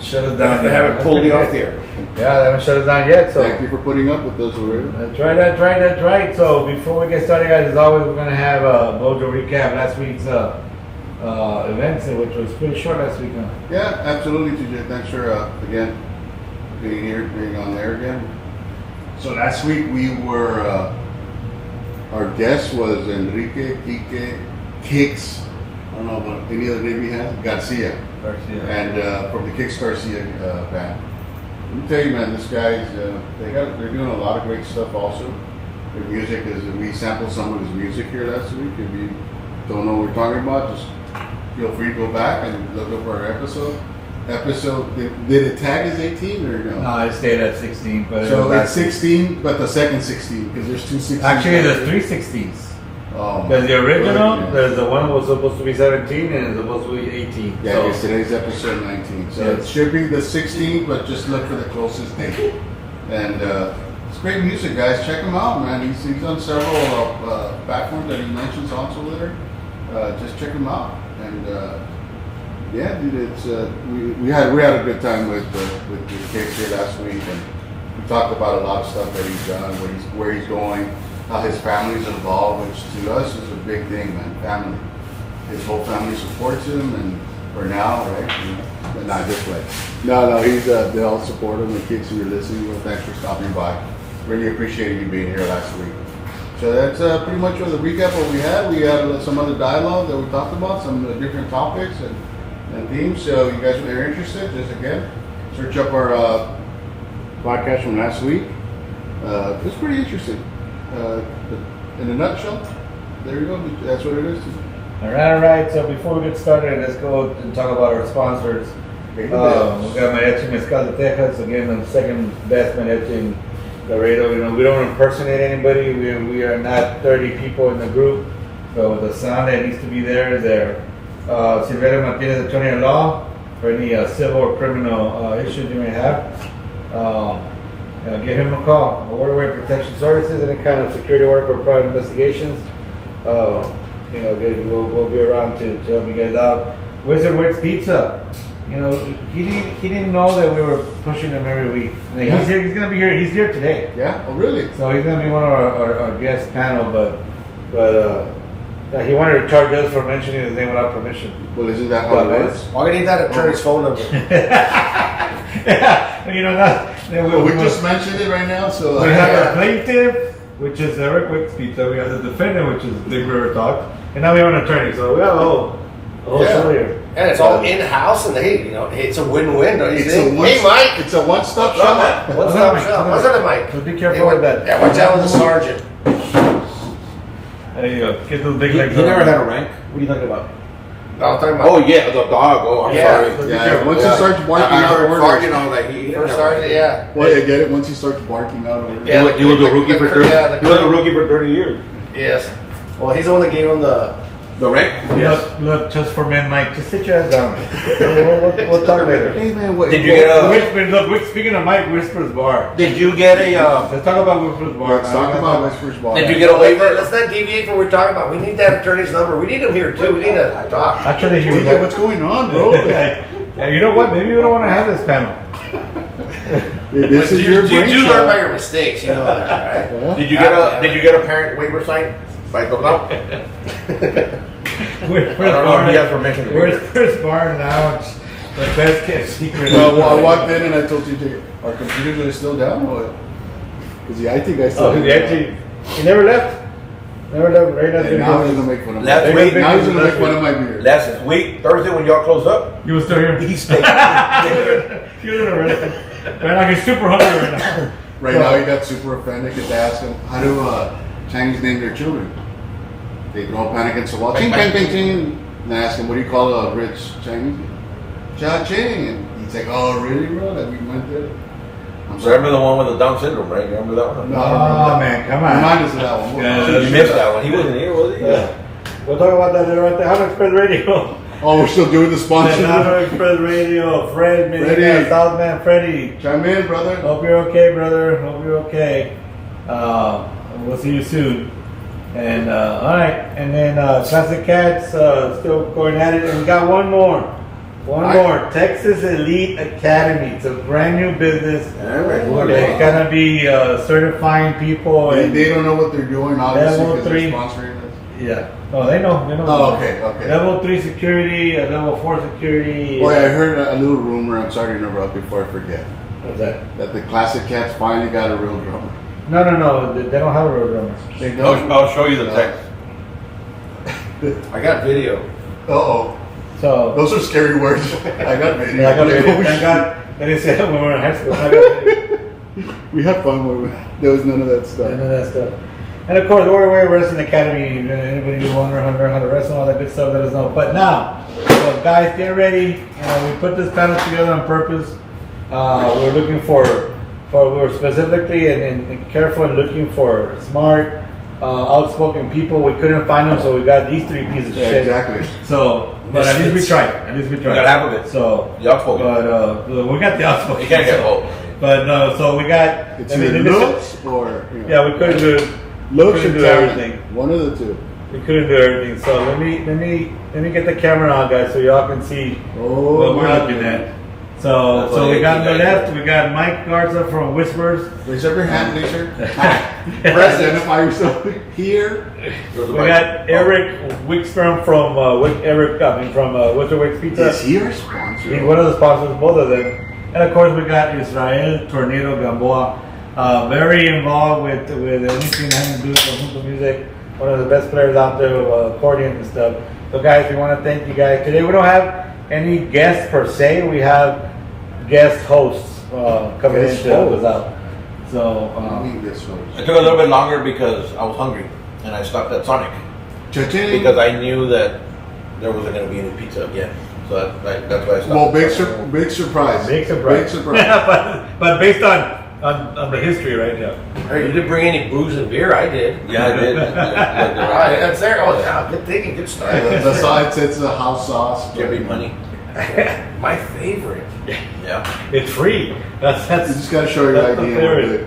shut us down. They haven't pulled me off the air. Yeah, they haven't shut us down yet. So Thank you for putting up with us already. that's right. So before we get started, guys, as always, we're gonna have a Mojo recap last week's events, which was pretty short last week. Huh? Yeah, absolutely, TJ. Thanks for again being here, being on there again. So last week we were our guest was Enrique Quique Kicks. I don't know what any other name he has. Garcia. And from the Kicks Garcia band. Let me tell you, man, this guy's they're doing a lot of great stuff. Also, their music is we sampled some of his music here last week. If you don't know what we're talking about, just feel free to go back and look up our episode. Did it tag as 18 or no? No, it stayed at 16, but So it's 16, but the second 16 because there's two 16s. Actually, there's 3 16s. Oh, There's the original. yeah. There's the one that was supposed to be 17 and it's supposed to be 18. Yeah, so, because today's episode 19. So Yeah. it should be the 16th, but just look for the closest date. And it's great music, guys. Check him out, man. He's on several platforms that he mentions also there. Just check him out. And yeah, dude, it's we had a good time with the Kicks here last week, and we talked about a lot of stuff that he's done, where he's going, how his family's involved, which to us is a big thing, man. Family. His whole family supports him, and for now, right? But not this way. No, he's they all support him. The Kicks who you're listening with, thanks for stopping by. Really appreciated you being here last week. So that's pretty much the recap what we had. We had some other dialogue that we talked about, some different topics and themes. So you guys, if you're interested, just again, search up our podcast from last week. It's pretty interesting. In a nutshell, there you go. That's what it is. all right. So before we get started, let's go and talk about our sponsors. We got Mariachi Mezcal de Texas, again, the second best mariachi in Laredo. You know, we don't impersonate anybody. We are not 30 people in the group. So the sound that needs to be there is there. Silverio Martinez, attorney at law, for any civil or criminal issues you may have. Give him a call. Waterway Protection Services, any kind of security work or private investigations. We'll be around to help you guys out. Wizard Wicks Pizza. You know, he didn't know that we were pushing him every week. Yeah. He's here. He's gonna be here. He's here today. Yeah. Oh, really? So he's gonna be one of our guest panel, but he wanted to charge us for mentioning his name without permission. Well, isn't that how it works? Why do you need that attorney's phone number? Yeah, you know that. We just mentioned it right now, so We have a plaintiff, which is Eric Wicks Pizza. We have the defendant, which is Big River Talk, and now we have an attorney. So we have a whole show here. And it's all in-house, and it's a win-win, don't you It's think? a one- Hey, Mike! It's a one-stop What's up, shop. man? What's up, shop? What's up, Mike? So be careful with that. Yeah, watch out with the sergeant. There you go. Get those big He legs. never on. had a rank. What are you talking about? No, I'm talking about. Oh yeah, the dog. Oh, I'm Yeah. sorry. Yeah, once he starts barking I out heard orders. barking all that. He First sergeant, yeah. Well, you get it? Once he starts barking out orders. Yeah. He was a rookie for 30. Yeah, He was a rookie for 30 years. Yes. Well, he's the one that gave him the. The rank. Look, just for men, Mike. Just sit your ass down. We'll talk later. Hey, man, what? Did you get a? Look, speaking of Mike, Whispers Bar. Did you get a? Let's talk about Whispers Bar. Let's talk about Whispers Bar. Did you get a waiver? Let's not deviate from what we're talking about. We need that attorney's number. We need him here, too. We need to talk. Actually, he was TJ, what's going on, bro? Yeah, you know what? Maybe we don't want to have this panel. This is your brain You learn by cell. your mistakes, you know that, right? Did you get a? Did you get a parent waiver signed by Doctor? Where's I don't know if you have permission. Where's Bar now? It's the best kept secret. Well, I walked in and I told TJ, our computers are still down or what? Because I think I still He never left. Never left. Right And now he's going to make fun of me. Last week- Now he's going to make fun of my beard. Last week, Thursday, when y'all closed up, You was still here. he stayed. He was already. Man, like he's super hungry right now. Right now he got super offended because they asked him, how do Chinese name their children? They throw a panic and say, well, ching, bang, bang, ching. And I asked him, what do you call a rich Chinese? Cha Ching. And he's like, oh, really, bro? That we went there? I'm sorry. Remember the one with the Down syndrome, right? You remember that one? No, I don't remember Oh that. man, come on. Remind us of that one. Yeah, You missed that one. He wasn't here, was he? Yeah. We'll talk about that later right there. Howard Express Radio. Oh, we're still doing the sponsor. Howard Express Radio. Fred, Freddie. Southman, Freddie. Chime in, brother. Hope you're okay, brother. Hope you're okay. We'll see you soon. And all right, and then Classic Cats still going at it, and we got one more. One more, Texas Elite Academy. It's a brand new business. They're gonna be certifying people. They don't know what they're doing, obviously, Level because 3. they're sponsoring this. Yeah. Oh, they know. Oh, okay. Level 3 security, level 4 security. Boy, I heard a little rumor. I'm sorry to interrupt before I forget. What's that? That the Classic Cats finally got a real drummer. No. They don't have a road drummer. They don't. I'll show you the text. I got video. Uh-oh. So. Those are scary words. I got video. Yeah, I got video. Oh, Thank shit. God. They didn't say that when we were in high school. I got video. We had fun with it. There was none of that stuff. None of that stuff. And of course, Warrior Wrestling Academy. Anybody who wonder how to wrestle, all that good stuff, let us know. But now, so guys, get ready. We put this panel together on purpose. We're looking we're specifically and careful in looking for smart, outspoken people. We couldn't find them, so we got these three pieces of Yeah, shit. exactly. So, but at least we tried. We got half of it. So, The outspoken. but we got the outspoken. You can't get both. But no, so we got. It's either looks or Yeah, we couldn't do. looks couldn't and do talent. everything. One of the two. We couldn't do everything. So let me get the camera on, guys, so y'all can see Oh, what we're my looking goodness. at. So That's so what we got on the you left, we got Mike Garza from Whispers. Raise up your hand, laser. Identify yourself here. We got Eric Wickstrom from Witcher Wicks Pizza. Is he our sponsor? He's one of the sponsors, both of them. And of course, we got Israel Tornado Gamboa, very involved with anything having to do with conjunto music. One of the best players out there with accordion and stuff. So, guys, we want to thank you guys. Today, we don't have any guests per se. We have guest hosts coming in to help us out. So, I mean, this one. It took a little bit longer because I was hungry and I stopped at Sonic Cha-ching. because I knew that there wasn't going to be any pizza again. So that's why I stopped. Well, big at surprise. big surprise. Big surprise. but based on the history right now. Hey, you didn't bring any booze and beer. I did. Yeah, I did. All right, that's there. Oh, yeah, good thinking. Good start. The side says the house sauce. Give me money. My favorite. Yeah. It's free. You That's just gotta show your that's the ID. theory.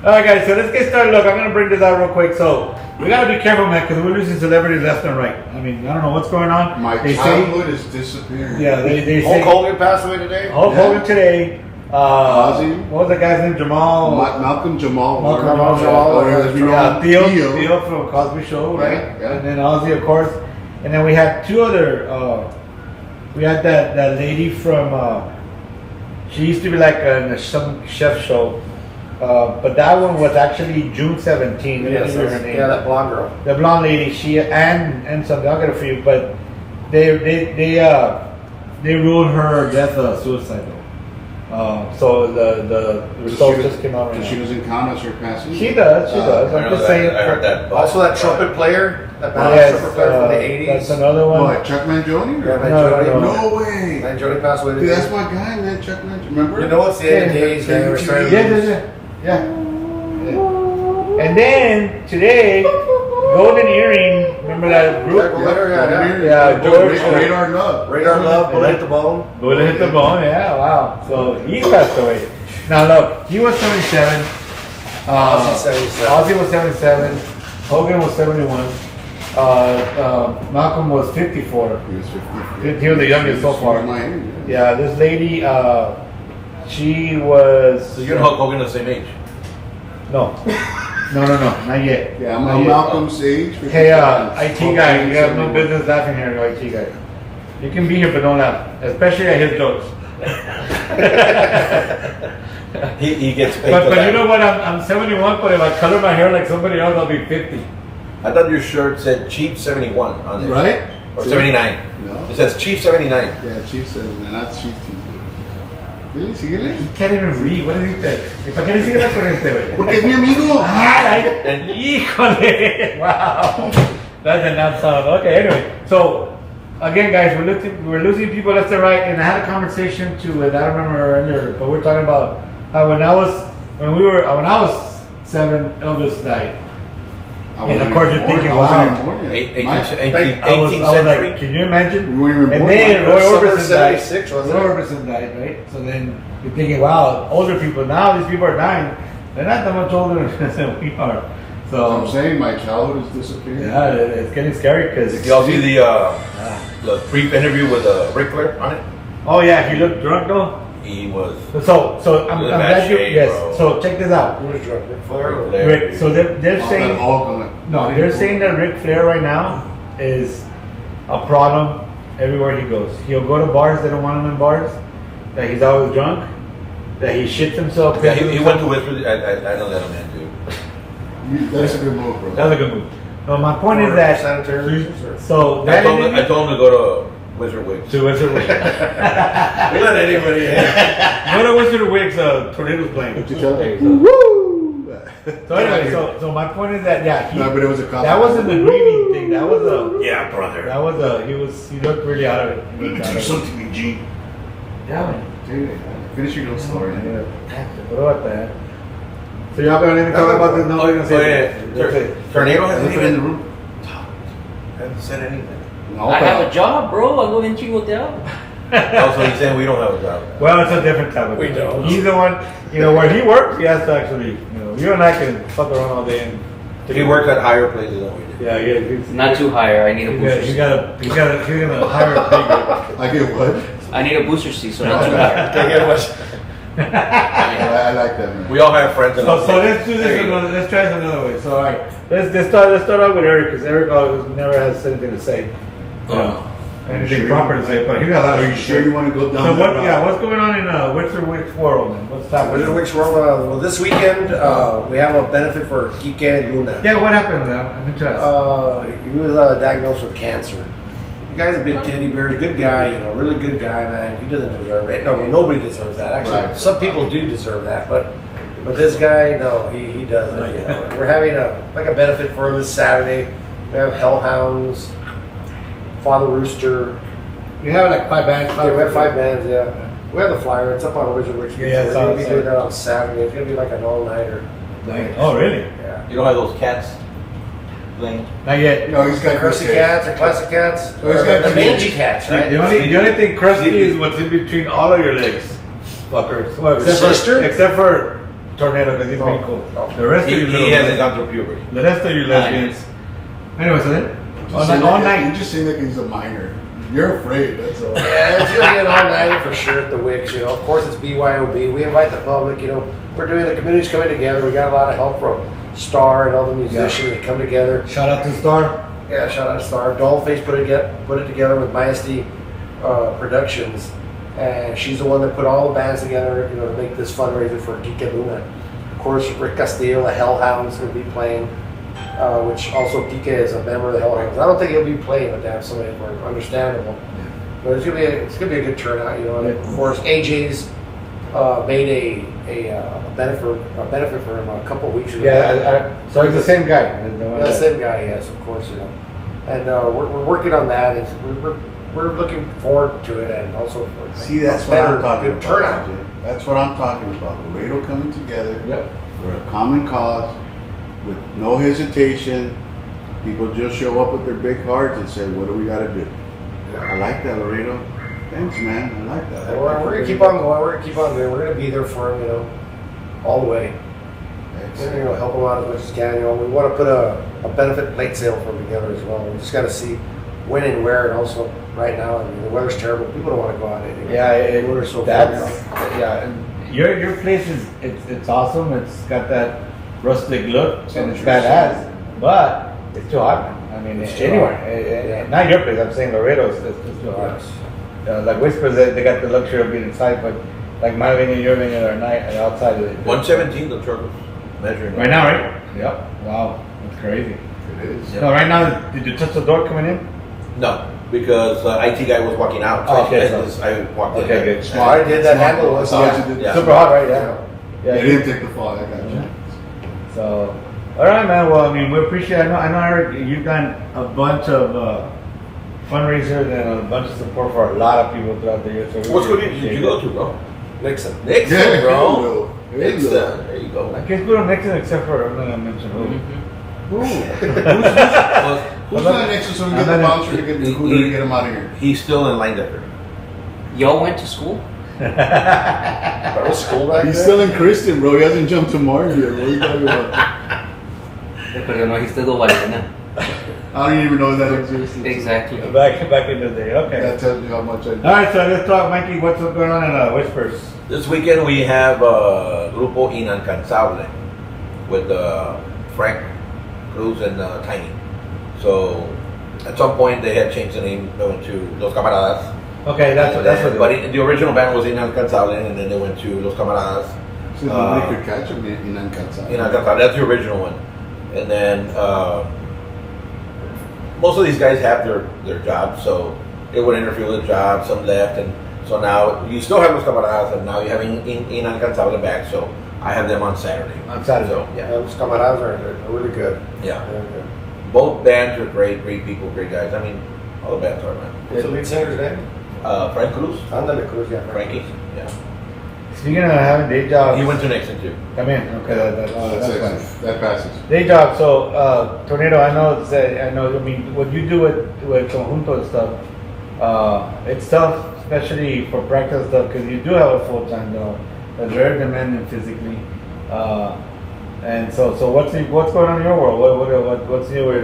All right, guys. So let's get started. Look, I'm gonna bring this out real quick. So we gotta be careful, man, because we're losing celebrities left and right. I mean, I don't know what's going on. My They say, childhood is disappearing. yeah, they Hulk say Hogan passed away today. Hulk Yeah. Hogan today. Ozzy. What was that guy's name? Jamal. Malcolm Jamal. Malcolm Warner. Jamal, Or as we know Yeah, him, Theo from Cosby Show, right? Yeah, yeah. And then Ozzy, of course. And then we had two other. We had that lady from. She used to be like in some chef show, but that one was actually June 17. Let me Yes, give you her name. yeah, that blonde girl. The blonde lady. She and some. I'll get a few, but they ruled her death suicide. So the results just came out right Because she now. doesn't count as her passing. She does. She does. I I'm know just that. saying. I heard that. Also, that trumpet player, that badass Yes, trumpet player from the 80s. that's another one. What, Chuck Mangione? Yeah, man, No, Jody. no, No way. Man, Jody passed away Dude, today. that's my guy, man. Chuck Mangione. Remember? You know what's the end of days? Yeah, Man, we're starting Yeah, to lose. yeah. And then today, Golden Earring. Remember that group? Jack O'Leary, yeah. Yeah, George. Radar Love. Radar Love, Bullet hit the bone. Bullet hit the bone. Yeah, wow. So he passed away. Now look, he was 77. Ozzy 77. Ozzy was 77. Hogan was 71. Malcolm was 54. He was 50. He was the youngest so far. My age, Yeah, this lady, she was. So you and Hulk Hogan the same age. No, not yet. Yeah, Not I'm yet. Malcolm's age. Hey, IT guy, you have no business laughing here, you IT guy. You can be here, but don't laugh, especially at his jokes. He gets paid. But for that. you know what? I'm 71, but if I color my hair like somebody else, I'll be 50. I thought your shirt said Chief 71 on it. Right? Or 79. No. It says Chief 79. Yeah, Chief says, man, not Chief T. Really? Síguele. He can't even read. What is he? ¿Para qué le sigue la corriente, güey? Porque es mi amigo. Ay, híjole! Wow, that did not sound okay. Anyway, so again, guys, we're losing people left and right, and I had a conversation too, and I don't remember earlier, but we're talking about how when I was 7, Elvis died. And of course you're thinking, wow. 18th I was century. like, can you imagine? We weren't even And born then yet. Roy Summer Orbison died. 76, wasn't Roy it? Orbison died, right? So then you're thinking, wow, older people. Now these people are dying. They're not that much older than we are. So I'm saying my childhood is disappearing. yeah, it's getting scary because Did y'all see the brief interview with Ric Flair on it? Oh yeah, he looked drunk though. He was. So I'm He was in glad bad you. shape, Yes. bro. So check this out. Who was drunk? Ric Flair? Rick. So they're All saying that Hulk on it. no. They're saying that Ric Flair right now is a problem everywhere he goes. He'll go to bars. They don't want him in bars. That he's always drunk. That he shits himself. Yeah, he went to Westwood. I know that man too. That's a good move, bro. That's a good move. No, my point is that. Sanitary reasons, or- So I that told him to go to Wizard Wigs. to Wizard Wigs. We let anybody in. Go to Wizard Wigs. Tornado's playing. What you tell Okay, him? so- Woo! So anyway, so my point is that yeah, No, but it was a cop. that wasn't the grieving thing. That was a Yeah, brother. he looked really out of it. He Let me looked tell out you of it. something, Big G. Yeah, man. Dude, finish your little story. What about that? So y'all got anything to talk about this? No, we're gonna say Tornado Elephant hasn't in the even room. hasn't said anything. No, I have a job, bro. I go in Chicotel. Also, he's saying we don't have a job. Well, it's a different topic. We don't. He's the one, where he works, he has to actually, you and I can fuck around all day and. He works at higher places than we do. Yeah, yeah. He's, Not too higher. I need a booster he's seat. he's gonna hire a bigger. I get what? I need a booster seat, so not too higher. Take it was. I like that, man. We all have friends in So our let's do this another. Let's try this another way. So all right, let's start out with Eric because Eric always never has anything to say. Anything proper to say, but he got a lot of. Are you sure you want to go down So that what? route? Yeah, what's going on in Witcher Wicks world? Man? What's happening? Wizard Wigs World, well, this weekend we have a benefit for Kike Luna. Yeah, what happened? I'm interested. He was diagnosed with cancer. The guy's a big teddy bear, good guy, really good guy, man. He doesn't deserve it. No, nobody deserves that. Actually, Right. some people do deserve that, but this guy, no, he doesn't. We're having a benefit for him this Saturday. We have Hellhounds, Father Rooster. You have like 5 bands. Yeah, we have 5 bands. Yeah, we have the flyer. It's up on Wizard Wigs. Yeah, we're it's gonna on be the doing site. that on Saturday. It's gonna be like an all-nighter. Oh, really? Yeah. You don't have those cats thing? Not yet. No, he's got Crusty good cats or classic cats? Oh, he's got the two mangy cats. cats, right? The only thing crusty is what's in between all of your legs, fuckers. Well, Sister? except for Tornado because he's pretty cool. Oh. The rest of you He little, hasn't gone through puberty. the rest of you lesbians. Anyway, so then all night. You just seem like he's a minor. You're afraid, that's all. Yeah, it's gonna be an all-nighter for sure at the Wicks. Of course it's BYOB. We invite the public. We're doing the community's coming together. We got a lot of help from Star and all the musicians that come together. Shout out to Star. Yeah, shout out to Star. Dollface put it together with Majesty Productions, and she's the one that put all the bands together. To make this fundraiser for Kike Luna. Of course, Rick Castillo, the Hellhounds, will be playing. Which also Kike is a member of the Hellhounds. I don't think he'll be playing, but to have somebody more understandable. But it's gonna be a good turnout, And of course, AJ's made a benefit for him a couple of weeks ago. Yeah, so he's the same guy. Yeah, the same guy, yes, of course, And we're working on that. We're looking forward to it, and also for See, that's what I'm talking good about. turnout. Jay. That's what I'm talking about. Laredo coming together Yep. for a common cause with no hesitation. People just show up with their big hearts and say, "What do we got to do?" I like that, Laredo. Thanks, man. I like that. And we're gonna keep on going. We're gonna keep on doing. We're gonna be there for him, all the way. Excellent. Help him out as much as can. We want to put a benefit plate sale for him together as well. We just got to see when and where, and also right now. The weather's terrible. People don't want to go out anyway. Yeah, The weather's so that's cold. yeah. And your place is it's awesome. It's got that rustic look and it's badass, but it's too hot, man. I mean, It's too anywhere. hot. Not your place. I'm saying Laredo is too hot. Like Whispers, they got the luxury of being inside, but like my venue, your venue are night and outside of it. 117, the truck was measuring. Right now, right? Yep. Wow, that's crazy. It is. Yeah. No, right now, did you touch the door coming in? No, because IT guy was walking out. So Oh, okay, I walked in. Okay, good. Well, I did that handle. I Was, saw what you did. Yeah. Super hot, right? Yeah. Yeah, Yeah. you didn't take the fall. I got you. So, all right, man. Well, I mean, we appreciate. I know, Eric. You've done a bunch of fundraisers and a bunch of support for a lot of people throughout the year. So we What school really did you appreciate go to, bro? Nixon. Nixon, Yeah, bro. there you Nixon. go. There you go. it. I can't go to Nixon except for I'm not gonna mention who. Who's not next to someone get the bouncer to get the cooler to get him out of here? He's still in line there. Y'all went to school? That was school back He's then? still in Christian, bro. He hasn't jumped to Mars yet. What are you talking about? Pero no, he's still Valena. I don't even know that existed. Exactly. Back in the day. Okay. That tells you how much I do. All right, so let's talk, Mikey. What's going on in Whispers? This weekend we have Grupo Inalcanzable with Frank Cruz and Tiny. So at some point they had changed the name. They went to Los Camaradas. Okay, that's what. But the original band was Inalcanzable, and then they went to Los Camaradas. So nobody could catch him in Inalcanzable. Inalcanzable, that's the original one. And then most of these guys have their jobs, so it would interfere with the job. Some left, and so now you still have Los Camaradas, and now you're having Inalcanzable back. So I have them on Saturday. On Saturday. So, yeah. Los Camaradas are really good. Yeah. Very good. Both bands are great people, great guys. I mean, all the bands are, man. What's the lead singer's name? Frank Cruz, Ándale Cruz, yeah. Frankie. Yeah. Speaking of having day jobs, He went to Nixon too. come in. Okay, that's That's fine. excellent. That passes. Day job. So, Tornado. I know. I mean, what you do with conjunto and stuff, it's tough, especially for practice stuff, because you do have a full time job. That's very demanding physically. And so what's going on in your world? What's new with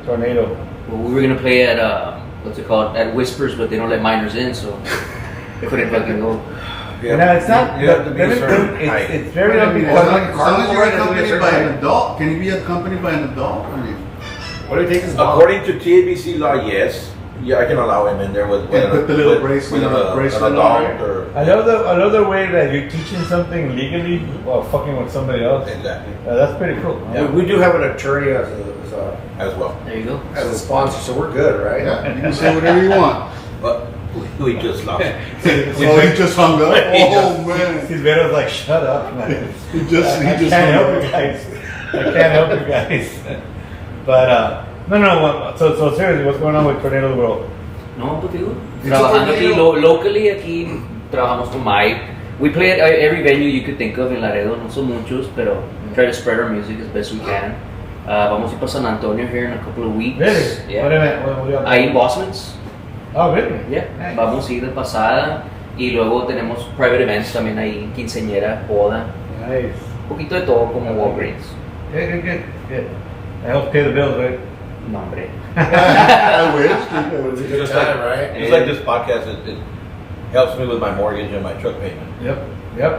Tornado? Well, we were gonna play at what's it called? At Whispers, but they don't let minors in, so couldn't fucking go. Yeah. No, it's not. You have to be a certain height. It's very Well, As long unbecoming. as you're accompanied by an adult, can you be accompanied by an adult? I mean, What do you think is mom? According to TABC law, yes. Yeah, I can allow him in there with And put the little bracelet with or an bracelet adult on or Another way that you're teaching something legally while fucking with somebody else. exactly That's pretty cool. Yeah. We do have an attorney as well. There you go. as a sponsor, so we're good, right? yeah, you can say whatever you want. But we just lost. Oh, he just hung up? Oh, man. Silvero's like, shut up, man. He just I can't hung help up. you guys. I can't help you guys. But no. So seriously, what's going on with Tornado World? No, pues digo, It's trabajando a aquí, tornado. locally aquí trabajamos con Mike. We play at every venue you could think of in Laredo, no son muchos, pero try to spread our music as best we can. Vamos a ir para San Antonio here in a couple of weeks. Really? Yeah. What event? What do you have? Ahí en Bosman's. Oh, really? Yeah. Nice. Vamos a ir de pasada y luego tenemos private events también ahí, quinceañera, boda, Nice. un poquito de todo como Walgreens. Good. I help pay the bills, right? No, hombre. I wish. It's a good time, right? Just like this podcast, it helps me with my mortgage and my truck payment. Yep.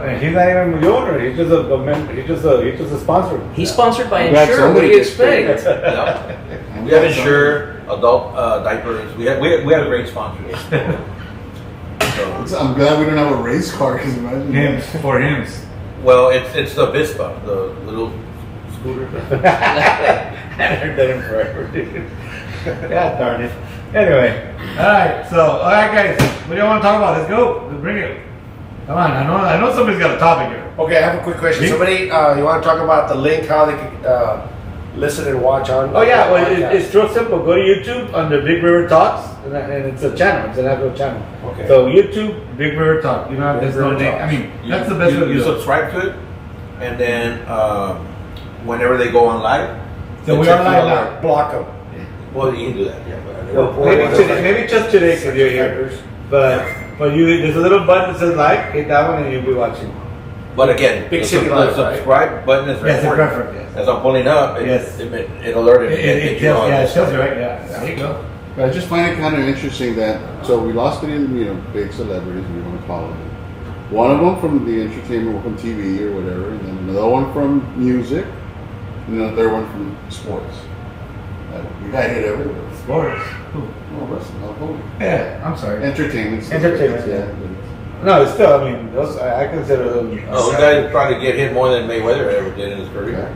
And he's not even the owner. He's just a sponsor. He's sponsored by Glad Insure. What do somebody you gets paid. expect? Yeah. We have Insure, adult diapers. We have a great sponsor. So, I'm glad we don't have a race car. Cause imagine Hymns for hymns. well, it's the Vispa, the little scooter. I haven't heard that in forever, dude. God darn it. Anyway, alright, guys, what do you want to talk about? Let's go. Let's bring it. Come on, I know somebody's got a topic here. Okay, I have a quick question. Me? Somebody, you want to talk about the link, how they can listen and watch on? Oh yeah, well podcast? it's real simple. Go to YouTube under Big River Talks, and it's a channel. It's an actual channel. Okay. So YouTube, Big River Talk. You know, Big there's no River name. Talks. I mean, that's the best way to You do it. subscribe to it, and then whenever they go on live, So it we takes are you live on now. Block them. Well, you can do that. Yeah, but Maybe just today because you're here. But there's a little button that says like. Hit that one and you'll be watching. But again, Big the City the Live, right? subscribe button is very Yes, it's important. preferred. Yes. As I'm pulling up, Yes. it alerted me. It tells you right. Yeah. There you go. I just find it kind of interesting that so we lost it in big celebrities we want to call them. One of them from the entertainment, from TV or whatever, and then another one from music, and another one from sports. We got hit everywhere. Sports. Oh, listen, I'll go. Yeah. I'm sorry. Entertainment. Entertainment, yeah. No, it's still. I mean, those I consider them. Oh, the guy tried to get hit more than Mayweather ever did in his career.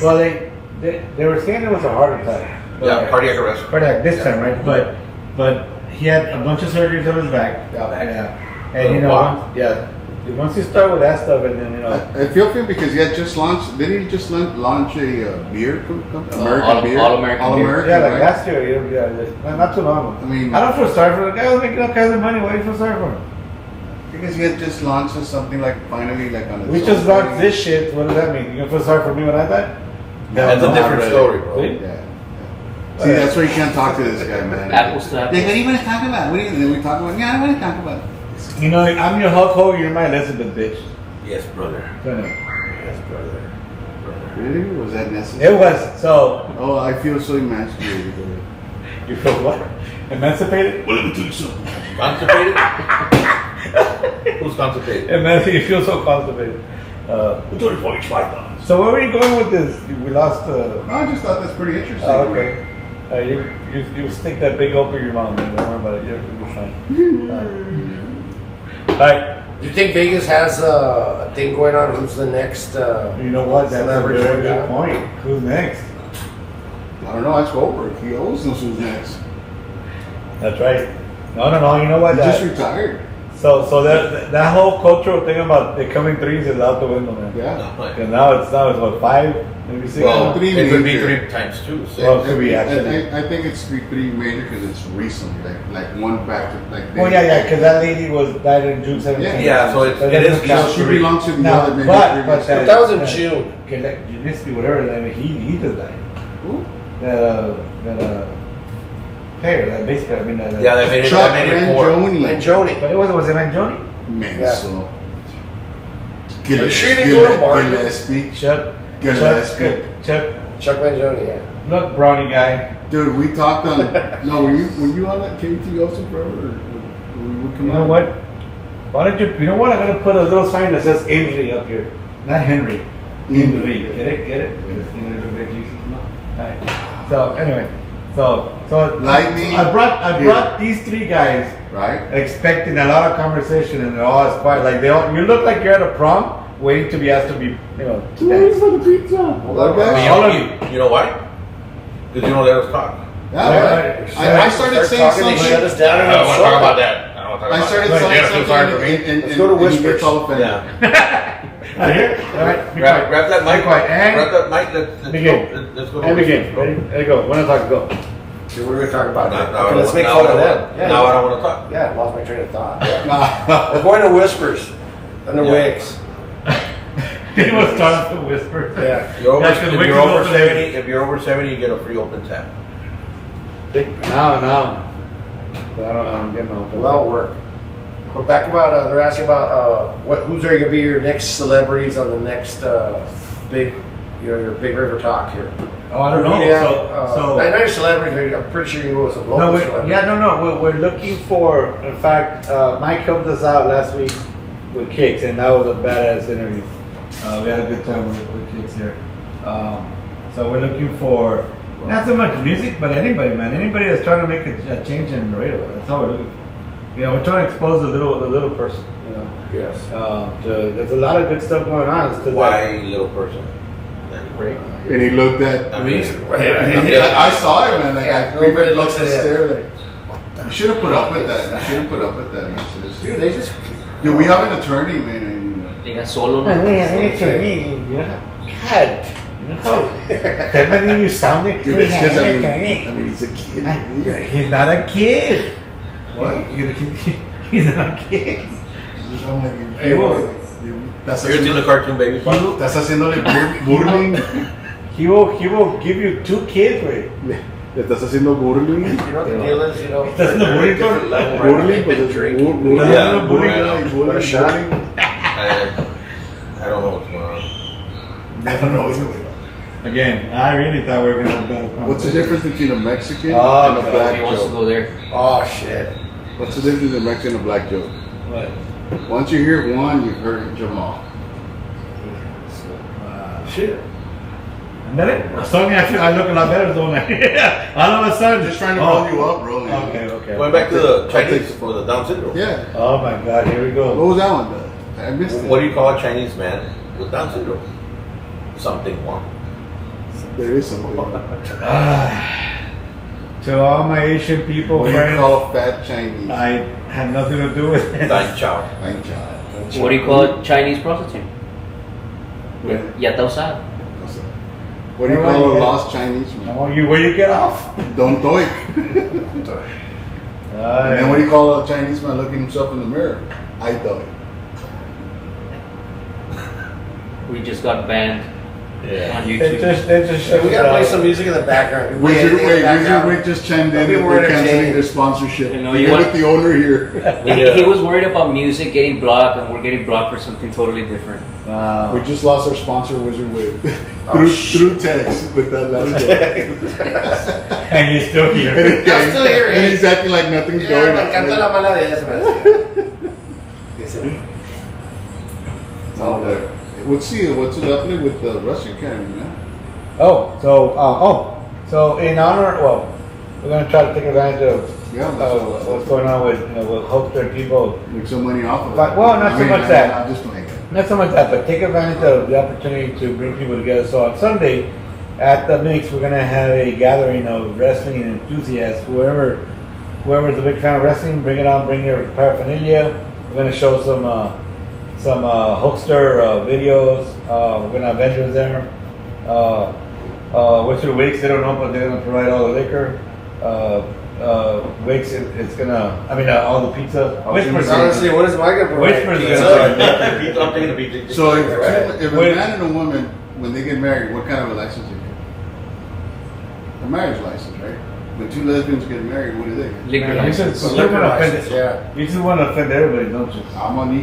Well, they were saying it was a heart attack. Yeah, cardiac arrest. Cardiac this time, right? But he had a bunch of surgeries on his back. Yeah. And Wow. once you start with that stuff, and then I feel for him because he had just launched. Didn't he just launch a beer company? American beer. All-American beer. American. yeah, like right? last year, not too long ago. I mean- I don't feel sorry for the guy who's making all kinds of money. Why do you feel sorry for him? Because he had just launched something like finally like on. We just launched this shit. What does that mean? You gonna feel sorry for me when I die? That's a different really. story, bro. See? Yeah. See, that's why you can't talk to this guy, man. Apples to Like, apples. what do you want to talk about? What do you? Then we talk about. Yeah, I want to talk about. It. You know, I'm your Hulk Hogan. You're my Elizabeth, bitch. Yes, brother. So, Yes, brother. Really? Was that necessary? It was, so, Oh, I feel so emasculated. you feel what? Emancipated? Well, let me tell you something. Constipated? Who's constipated? You feel so constipated. $34.5. So where were you going with this? We lost, I just thought that's pretty interesting. oh, okay. You stick that big open your mouth, man. Don't worry about it. You're fine. Alright. Do you think Vegas has a thing going on? Who's the next? You know what? That's a Celebrity very good workout. point. Who's next? I don't know. That's Goldberg. He always knows who's next. That's right. No. You know what? He just retired. So that whole cultural thing about the coming threes is out the window, man. Yeah. And now it's what, 5, maybe 6. Well, Three it would be major. 3 times 2, 6. Well, could be And actually. I think it's three major because it's recently, like one back to like. Well, yeah, because that lady was died in June 17th. Yeah, so it doesn't is count. So she belongs to the No, other major. but That was in June. Giuliani, whatever. I mean, he just died. Who? That player. That basically, I mean, Yeah, they made it, Chuck they made it 4. Mangione. Mangione. But was it Mangione? Menso. Are you sure you didn't go to Martin? Gillespie. Chuck. Gillespie. Chuck. Mangione, yeah. Look, brownie guy. Dude, we talked on. No, were you on that KT also, bro? Or we would come You know out? what? Why don't you know what? I'm gonna put a little sign that says Henry up here, not Henry. Henry. Get it? Get it? Because, you know, look like Jesus. No. Alright. So anyway, so Lightning. I brought these 3 guys Right? expecting a lot of conversation, and they're all as quiet. Like you look like you're at a prom waiting to be asked to be, you know, to dance. for the pizza. But All of you know why? Because you don't let us talk. Yeah, right. I started saying talking, they shut us something. down. I don't want to talk about that. I don't want to talk I about started that. saying You gotta feel sorry for me. something. And Let's go to and he whispers. gets all offended. Yeah. Right here. All right. Be Grab quiet. that mic. Be quiet. And Grab that mic. Let's begin. go. Let's go. and begin. Ready? There you go. When I talk, go. So what are we gonna talk about? Now, Okay, let's make now fun I of don't- them. Now I don't want to talk. Yeah, I lost my train of thought. Yeah. We're going to Whispers. Under Yeah. wigs. He was starting to whisper. Yeah. You're over, That's 'cause if Wicked you're over open 70, lady. if you're over 70, you get a free open tap. No. But I don't get no. Well, that'll work. But back about, they're asking about who's are going to be your next celebrities on the next big, your Big River talk here. Oh, I don't know. Yeah, So I know you're celebrities. I'm pretty sure you can go with some local no, celebrities. we're looking for. In fact, Mike helped us out last week with Kicks, and that was a badass interview. We had a good time with Kicks here. So we're looking for not so much music, but anybody, man. Anybody that's trying to make a change in Laredo. That's all we're looking for. You know, we're trying to expose the little person. You know, Yes. there's a lot of good stuff going on. It's 'cause Why, little person? Great. And he looked at. I mean, I saw it, man. Like, Yeah, I everybody looks looks at at stare like. You should have put up with that. You should have put up with that, man. Dude, they just. Dude, we have an attorney, man. Llega solo, ¿no? God, you know, feminine you sounded. Dude, it's 'cause, I mean, he's a kid. He's not a kid. What? He's not a kid. I'm like, Hey, what? That's You're seeing the cartoon baby? Estás haciéndole bullying. He will give you 2 kids, güey. Le estás haciendo bullying. You know what the deal is, you know? That's the bullying different part? level, right? Bullying, but it's Drinking. bullying. Yeah, Bullying. What a shot. I don't know what's going on. I don't know. Again, I really thought we were gonna have that. What's the difference between a Mexican Oh, and a black He wants to joke? go there. Oh, shit. What's the difference between a Mexican and a black joke? What? Once you hear one, you've heard Jamal. Shit. And then suddenly I look a lot better, don't I? All of a sudden, Just trying to oh. roll you up, bro. Okay. Going back to the Chinese for the Down syndrome. Yeah. Oh my God, here we What go. was that one? I missed it. What do you call a Chinese man with Down syndrome? Something wrong. There is something. What To all my Asian people, do you friends, call fat Chinese? I had nothing to do with it. Dan Chow. Thank you. What do you call a Chinese prostitute? Yeah. Ya está usada. What do you call a lost Chinese man? Where you get off? Don't doik. And then what do you call a Chinese man looking himself in the mirror? I doik. We just got banned Yeah. on They YouTube. just Hey, we gotta play some music in the background. We Wizard play anything in the background. Wick just chimed in Don't be that more they're canceling entertained. their sponsorship. You know, They you get want- with the owner here. He was worried about music getting blocked, and we're getting blocked for something totally different. We just lost our sponsor, Wizard Wick, Oh, through text with that last joke. and you're still here. I'm still here, And eh? he's acting like nothing's Yeah, going me encanta la on. mala de esa, man. Dice, No, but let's see what's it happening with the Russian Academy, man. So in honor, well, we're gonna try to take advantage of Yeah, that's what's going on with with Hulkster people. Make some money off of it. But- well, not so much that. I'm just playing. Not so much that, but take advantage of the opportunity to bring people together. So on Sunday, at the Mix, we're gonna have a gathering of wrestling enthusiasts. Whoever's a big fan of wrestling, bring it on. Bring your paraphernalia. We're gonna show some Hulkster videos. We're gonna have vendors there. Wizard Wakes, they don't know, but they're gonna provide all the liquor. Wakes, it's gonna. I mean, all the pizza. Whispers. honestly, what is my gonna provide? Whispers Pizza? gonna I'm taking a beat. So if a Wait. man and a woman, when they get married, what kind of a license they get? A marriage license, right? When two lesbians get married, what do they get? Liquor You license. just, Liquor wanna license, offend, yeah. you just want to offend everybody, don't you? I'm an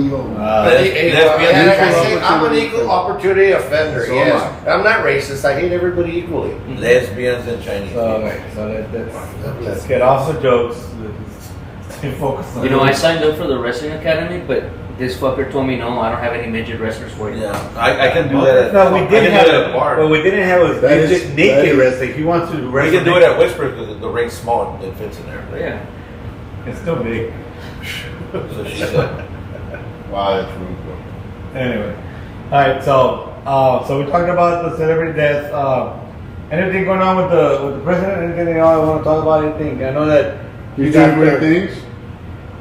ego. But hey, well, Lesbian like I equal say, I'm an opportunity. equal opportunity offender. So Yes, am I'm not racist. I hate everybody equally. Lesbians and Chinese. So, people. let's get off the jokes. Let's stay focused on You know, I signed up for the wrestling academy, but this fucker told me no, I don't have any midget wrestlers for you. Yeah, I can do that. At, No, we I did can have do it at a bar. What we didn't have was That is- naked, that naked is- wrestling. If you want to We wrestle, can do it at Whispers because the ring's small and it fits in there. Yeah. It's still big. So she said, Wow, that's rude, bro. Anyway, all right. So we talked about the celebrity deaths. Anything going on with the president? Anything y'all want to talk about? Anything? I know that He's got doing great there- things.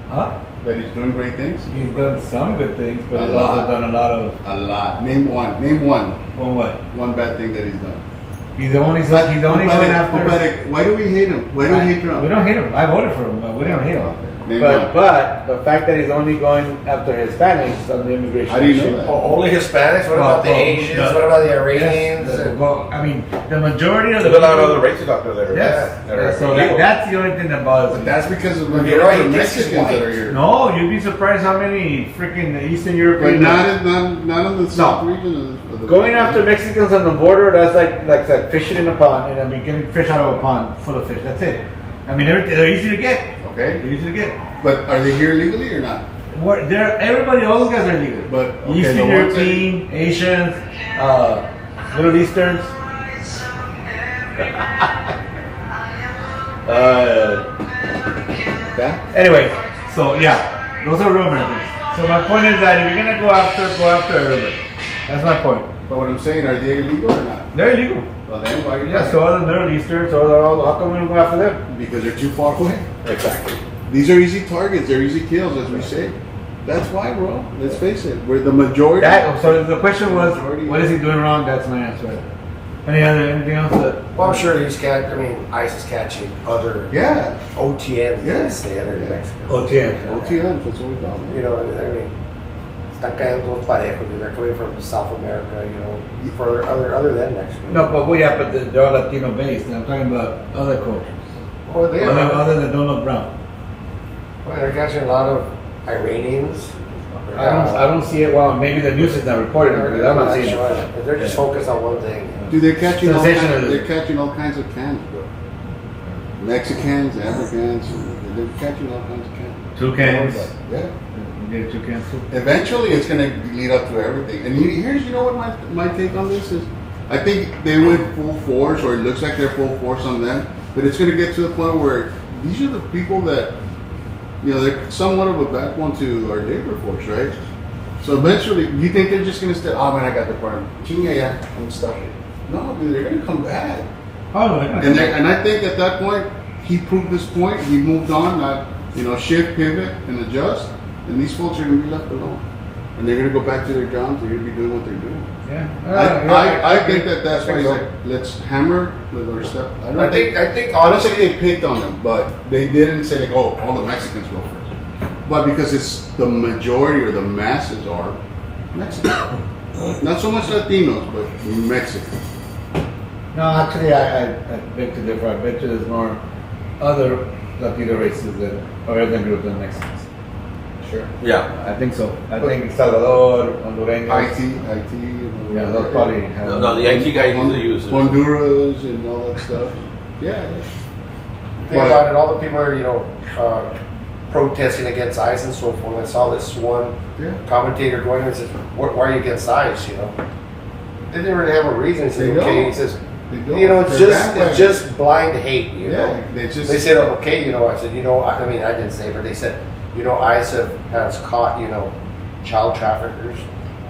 Huh? That he's doing great things. He's done some good things, but A he's also lot. done a lot of A lot. Name one. Name one. well, what? One bad thing that he's done. He's only going after. Pathetic. Why do we hate him? Why do we hate Trump? We don't hate him. I voted for him, but we don't hate him. Name But one. but the fact that he's only going after Hispanics on the immigration How do you know issue. that? Only Hispanics? What about the Asians? What about the Iranians? Yes, well, I mean, the majority of the there's a lot of other races out there that are. Yes. that are So illegal. that's the only thing that bothers But me. that's because of the You know, majority he of thinks he's Mexicans that white. are here. No, you'd be surprised how many freaking Eastern But European. not in the south region of the Going after Mexicans on the border, that's like fishing in a pond, and I mean getting fish out of a pond full of fish. That's it. I mean, they're easy to get. Okay. They're easy to get. But are they here legally or not? Everybody, all those guys are legal. But, okay, Eastern the ones that- European, Asians, Middle Easterns. Anyway, so yeah, those are real Americans. So my point is that if you're gonna go after everybody. That's my point. But what I'm saying, are they illegal or not? They're illegal. Well, then why are you Yeah, so are the Middle Easterns, so are all, how come we don't go after them? Because they're too far away. Exactly. These are easy targets. They're easy kills, as we say. That's why, bro. Let's face it. We're the majority. So the question was, what is he doing wrong? That's my answer. Anything else that? Well, I'm sure ICE is catching other Yeah. OTNs Yeah. that stay under Mexico. OTM. OTM, that's what we call them. You know, I mean, están cayendo todos parejos. They're coming from South America, you know, further other than Mexico. No, but they're all Latino based. And I'm talking about other cultures. Well, they are. Other than Donald Brown. Well, they're catching a lot of Iranians. I don't see it. Well, maybe the news is not reporting it because I'm not seeing it. They're just focused on one thing. Dude, they're catching Sensationalism. they're catching all kinds of cans, bro. Mexicans, Africans, they're catching all kinds of cans. Toucans. Yeah. You get toucans too. Eventually, it's going to lead up to everything. And here's, you know what my take on this is? I think they went full force, or it looks like they're full force on them. But it's going to get to the point where these are the people that, you know, they're somewhat of a backbone to our labor force, right? So eventually, you think they're just going to say, oh man, I got the part. Chinga ya, I'm stuck. No, dude, they're going to come back. Oh, no, And I think at that point, he proved this point. He moved on, not, you know, shift, pivot, and adjust. And these folks are going to be left alone. And they're going to go back to their jobs. They're going to be doing what they're doing. Yeah. I think that's why he's like, let's hammer or step. I think I don't think honestly, they picked on them, but they didn't say like, oh, all the Mexicans go first. But because it's the majority or the masses are Mexican. Not so much Latinos, but Mexican. No, actually, I beg to differ. I bet you there's more other Latino races or ethnic groups than Mexicans. Sure. Yeah. I think so. I think Salvador, Hondureños. IT. Yeah, those probably have. No, the IT guy usually uses it. Honduras and all that stuff. Yeah. Think about it, all the people are, protesting against ICE and so forth. I saw this one Yeah. commentator going and says, why are you against ICE, They didn't really have a reason. He said, They okay, don't. he says, They don't. it's They're just blind hate, Yeah, they just. They said, okay, I said, I mean, I didn't say, but they said, ICE has caught, child traffickers,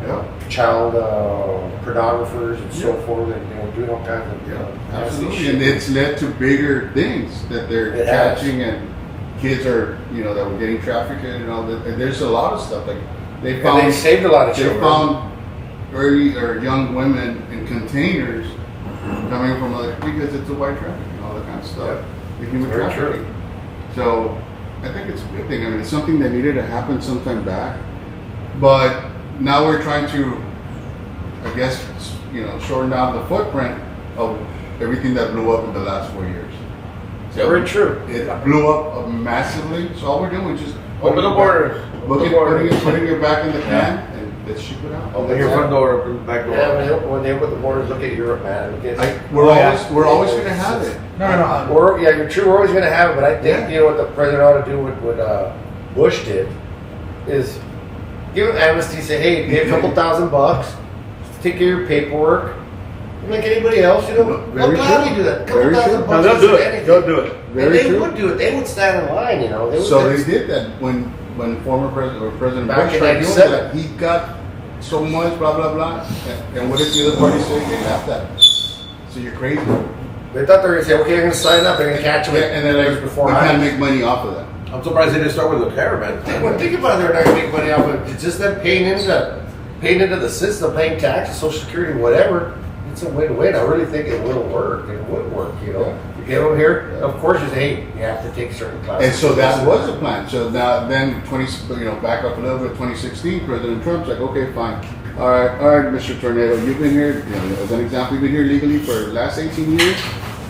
Yeah. child pornographers and so Yeah. forth, and doing all kinds of, Yeah, nasty absolutely, shit. and it's led to bigger things that they're It has. catching, and kids are, that were getting trafficked and all that. And there's a lot of stuff like they And found. they saved a lot of They children. found early or young women in containers coming from because it's a white trafficking, all that kind of stuff, the human Very trafficking. So I think it's a good thing. I mean, it's something that needed to happen sometime back, but now we're trying to, I guess, shorten down the footprint of everything that blew up in the last 4 years. Very true. It blew up massively, so all we're doing is just Open the borders. putting it back in the can, and let's ship it out. Open your front door, open the back door. Yeah, when they open the borders, look at Europe, man. Look at, We're always going to have it. No. You're true. We're always going to have it, but I think what the president ought to do, what Bush did, is give him amnesty. Say, hey, pay a couple $1,000, take care of your paperwork, like anybody else. They'll Very gladly true. do that. A couple Very $1,000 true. No, they'll is do it. anything. They'll do it. And Very they true. would do it. They would stand in line. They would, So they did that when former president or President Back Bush in tried doing 97. that. He got so much, blah blah blah, and what did the other party say? They laughed at him. So you're crazy. They thought they were going to say, okay, I'm going to sign up. They're going to catch them. And then like, before we can't I. make money off of that. I'm surprised they didn't start with a caravan. Well, think about it. They're not going to make money off of it. It's just them paying into the system, paying taxes, Social Security, whatever. It's a win-win. I really think it will work. It would work, You get over here, of course, you say, hey, you have to take certain classes. And so that was the plan. So now then, back up a little bit, 2016, President Trump's like, okay, fine. All right, Mr. Tornado, you've been here, as an example, you've been here legally for the last 18 years.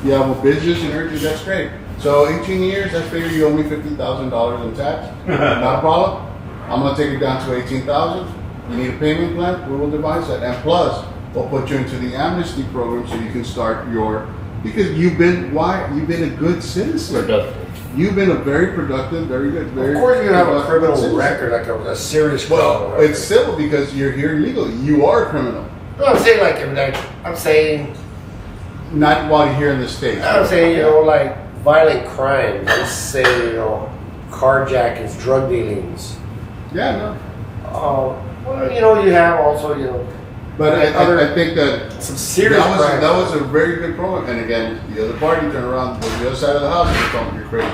You have a business and everything, that's great. So 18 years, let's figure you owe me $50,000 in tax. Not a problem. I'm going to take it down to 18,000. You need a payment plan, we will devise that. And plus, we'll put you into the amnesty program so you can start because you've been a good citizen. Productive. You've been a very productive, very good, very. Of course, you're going to have a productive criminal citizen. record, like a serious criminal Well, record. it's civil because you're here illegally. You are a criminal, No, I'm saying, I'm saying, not while you're here in the States. like violent crimes. Let's say, carjackings, drug dealings. Yeah, no. You have also, But I think that some serious crimes. that was a very good program. And again, the other party turned around to the other side of the house and told them you're crazy.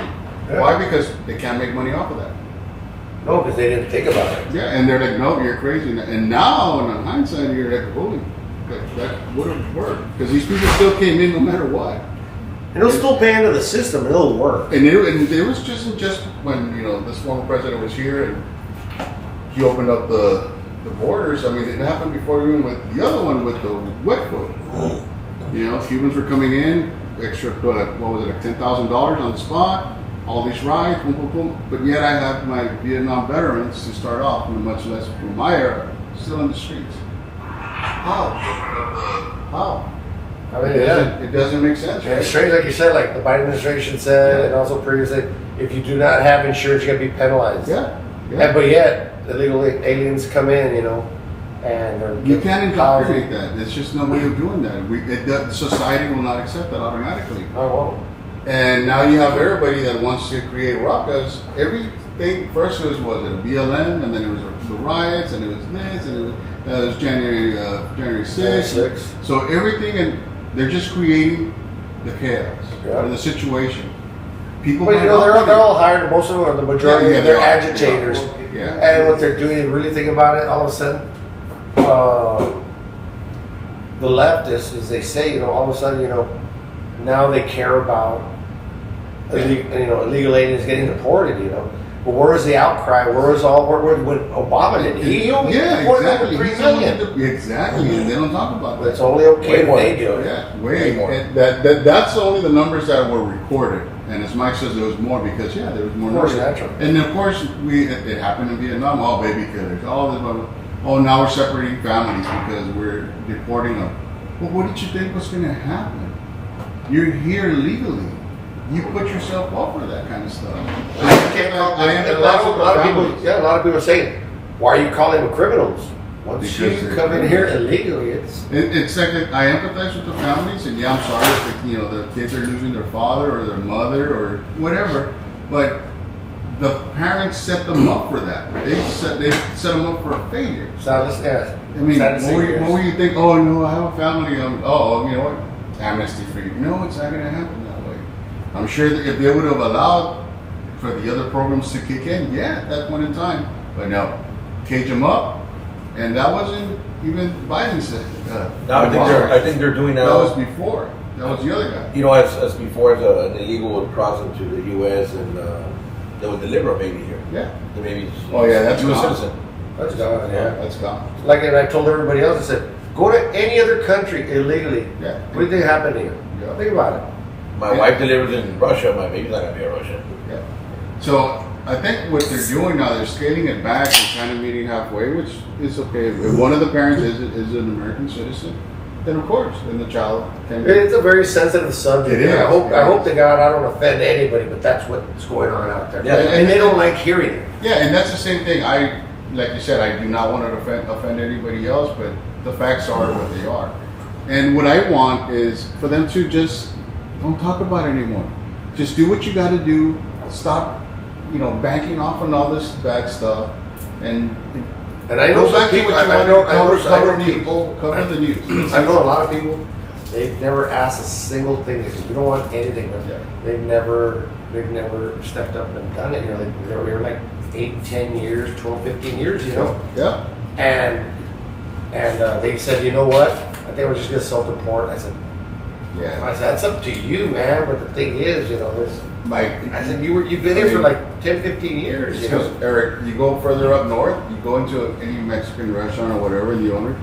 Yeah. Why? Because they can't make money off of that. No, because they didn't think about it. Yeah, and they're like, no, you're crazy. And now, in hindsight, you're like, holy, that would have worked because these people still came in no matter what. And it'll still pay into the system. It'll work. And it was just when this former president was here and he opened up the borders. I mean, it happened before even with the other one with the wet foot. Cubans were coming in, extra what was it, like $10,000 on the spot. All these rides, boom, boom, boom. But yet I have my Vietnam veterans to start off, and much less from my era, still in the streets. How? I mean, It doesn't make sense, And right? it's strange, like you said, like the Biden administration said, and also previously, if you do not have insurance, you're going to be penalized. Yeah. But yet, illegal aliens come in, and they're You can't housing. indoctrinate that. It's just no way of doing that. Society will not accept that automatically. I won't. And now you have everybody that wants to create ruckus. Everything first was it a BLM, and then it was the riots, and it was this, and it was January 6th. So everything, and they're just creating the chaos Yeah. or the situation. People, But they're all hired. Most of them, or the majority, Yeah, of they're they are. agitators. Yeah. And what they're doing, you really think about it, all of a sudden, the leftists, as they say, all of a sudden, now they care about illegal aliens getting deported. But where was the outcry? Where was all? Where when Obama did? He only deported over 3 million. Exactly, and they don't talk about that. It's only okay Way if they more. do it. Yeah, Way more. and that's only the numbers that were recorded. And as Mike says, there was more because there was more. Of course, numbers. naturally. And of course, it happened in Vietnam. All baby killers. All this. Oh, now we're separating families because we're deporting them. Well, what did you think was going to happen? You're here legally. You put yourself up for that kind of stuff. A lot of people are saying, "Why are you calling them criminals?" Once Because you they're come in criminals. here illegally, It's like I empathize with the families, and yeah, I'm sorry if the kids are losing their father or their mother or whatever, but the parents set them up for that. They set them up for a failure. sad as I mean, what were you think? Oh no, I have a family. You know what? Amnesty for you. No, it's not going to happen that way. I'm sure that if they would have allowed for the other programs to kick in, at that point in time, but no, cage them up. And that wasn't even Biden said. Now I think they're doing That now. was before. That was the other guy. You know, as before, as an illegal would cross into the U.S. and they would deliver a baby here. Yeah. The baby's Oh, yeah, that's U.S. gone. citizen. That's gone. Yeah. That's gone. Like, and I told everybody else, I said, go to any other country illegally. Yeah. What do you think happened to you? Yeah. Think about it. My wife delivers in Russia. My baby's not gonna be a Russian. Yeah. So I think what they're doing now, they're scaling it back and kind of meeting halfway, which is okay. If one of the parents is an American citizen, then of course, then the child can be. It's a very sensitive subject. It is. I hope to God I don't offend anybody, but that's what's going on out there. Yeah, and they don't like hearing it. Yeah, and that's the same thing. Like you said, I do not want to offend anybody else, but the facts are what they are. And what I want is for them to just don't talk about it anymore. Just do what you got to do. Stop, banking off on all this bad stuff, and And I know go back to people, what you I want know, to I know, cover I know people, cover the news. I know a lot of people, they've never asked a single thing. They said, we don't want anything. Yeah. They've never stepped up and done it. They were like 8, 10 years, 12, 15 years, Yeah. And they said, you know what? I think we're just going to self-deport. I said, Yeah. that's up to you, man. But the thing is, there's, Mike, I said, you've been here for like 10, 15 years, Eric, you go further up north, you go into any Mexican restaurant or whatever, and the owner,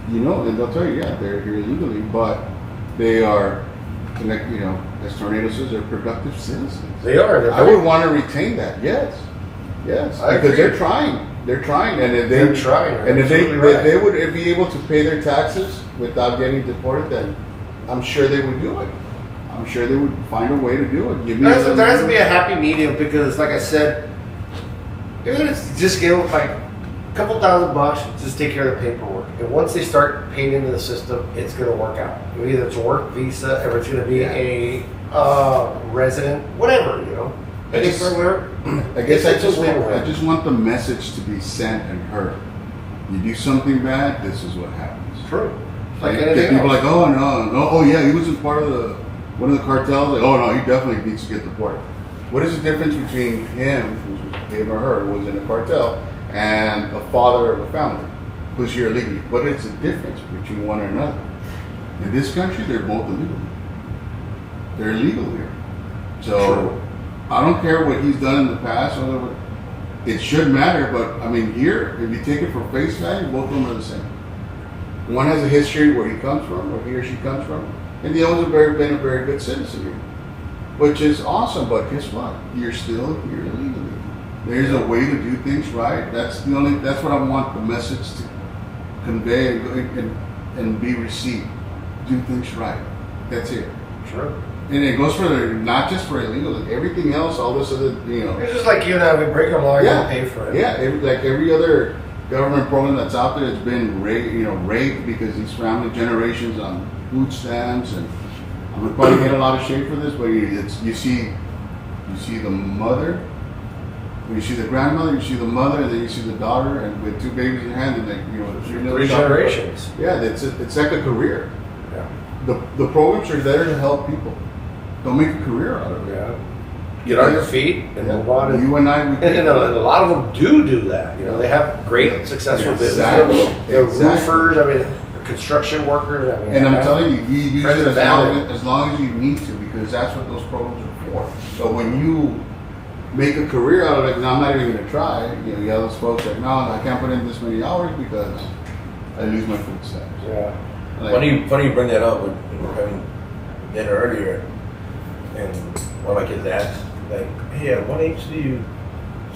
and they'll tell you, they're here illegally, but they are, as Tornado says, they're productive citizens. They are. I would want to retain that. Yes, I because agree. they're trying. They're trying, and if They're trying. and if they Absolutely right. they would be able to pay their taxes without getting deported, then I'm sure they would do it. I'm sure they would find a way to do it. There has to be a happy medium because, like I said, you're gonna just give them like a couple $1,000, just take care of the paperwork. And once they start paying into the system, it's gonna work out. Either it's a work visa or it's gonna be a resident, whatever, I guess It's a win-win. I just want the message to be sent and heard. You do something bad, this is what happens. True. Like, Like anything people else. like, oh yeah, he wasn't part of one of the cartels. Like, oh no, he definitely needs to get deported. What is the difference between him or her, who was in a cartel, and a father of a family who's here illegally? What is the difference between one and another? In this country, they're both illegal. They're illegal here. So True. I don't care what he's done in the past. It should matter, but I mean, here, if you take it for face value, both of them are the same. One has a history where he comes from, or he or she comes from, and the other's been a very good citizen here, which is awesome. But guess what? You're still here illegally. There's a way to do things right. That's what I want the message to convey and be received. Do things right. That's it. True. And it goes for not just for illegal, like everything else, all this other, It's just like you and I, we break a law, you gotta pay for it. Yeah, every other government program that's out there, it's been raped because these family generations on food stamps, and I'm gonna probably get a lot of shade for this, but you see the mother, you see the grandmother, you see the mother, and then you see the daughter, and with 2 babies in hand, and Three generations. Yeah, it's like a career. Yeah. The programs are there to help people. Don't make a career out of it. Yeah. Get on your feet and move on. You and I, And a lot of them do that. They have great, successful Exactly. businesses. They're Exactly. roofers. Construction workers. And I'm telling you, you use Friends it and as family. long as you need to, because that's what those programs are for. So when you make a career out of it. No, I'm not even going to try. You know, you have those folks like, no, I can't put in this many hours because I lose my food stamps. Yeah. Like, Funny you bring that up. We were having dinner earlier, and one of my kids asked, like, "Hey, at what age do you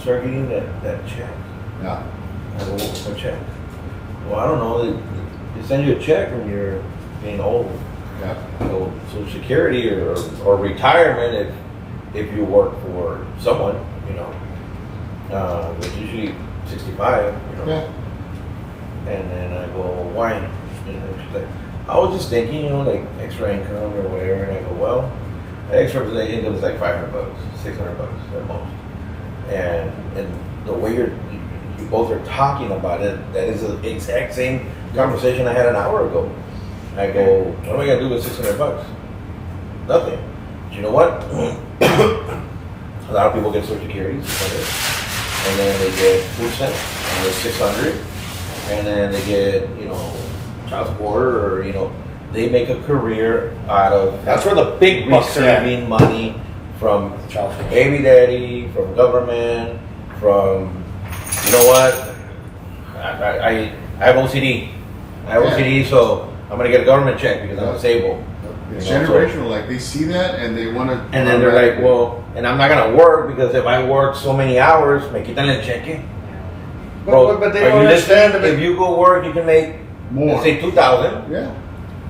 start getting that check?" yeah. I go, "What check?" Well, I don't know. They send you a check when you're being old. Yeah. So Social Security or retirement if you work for someone, you know, it's usually 65, you know. Yeah. And then I go, why? You know, she's like, I was just thinking, you know, like extra income or whatever. And I go, well, extra income is like $500, $600 at most. And the way you both are talking about it, that is the exact same conversation I had an hour ago. I go, what am I gonna do with $600? Nothing. But you know what? A lot of people get Social Security, and then they get food stamps, and it's $600, and then they get, you know, child support, or you know, they make a career out of. That's where the big bucks are receiving money from Child support. baby daddy, from government, from, you know what? I have OCD. I have OCD, so I'm gonna get a government check because I'm disabled. It's You know, so- generational. Like they see that and they want to. And then they're like, well, and I'm not gonna work because if I work so many hours, me quitan el cheque. Bro, but they are don't you understand listening? If you go work, you can make, more. let's say 2,000, Yeah.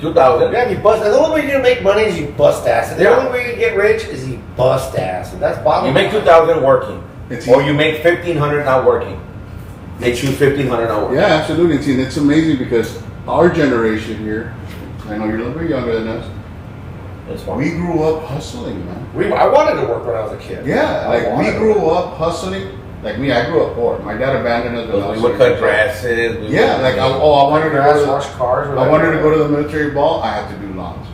2,000. Yeah, you bust. The only way you're gonna make money is you bust ass. And the Yeah. only way you get rich is you bust ass. And that's bottom You make line. 2,000 working, It's or easy. you make 1,500 not working. They choose 1,500 not working. Yeah, absolutely. See, it's amazing because our generation here, I know you're a little bit younger than us, It's fine. we grew up hustling, man. I wanted to work when I was a kid. Yeah, I like we wanted to grew work. up hustling. Like me, I grew up poor. My dad abandoned us when I was We would 6 cut grasses. we Yeah, would- like I wanted to Grass, go to wash cars. I wanted to go to the military ball. I had to do lawns.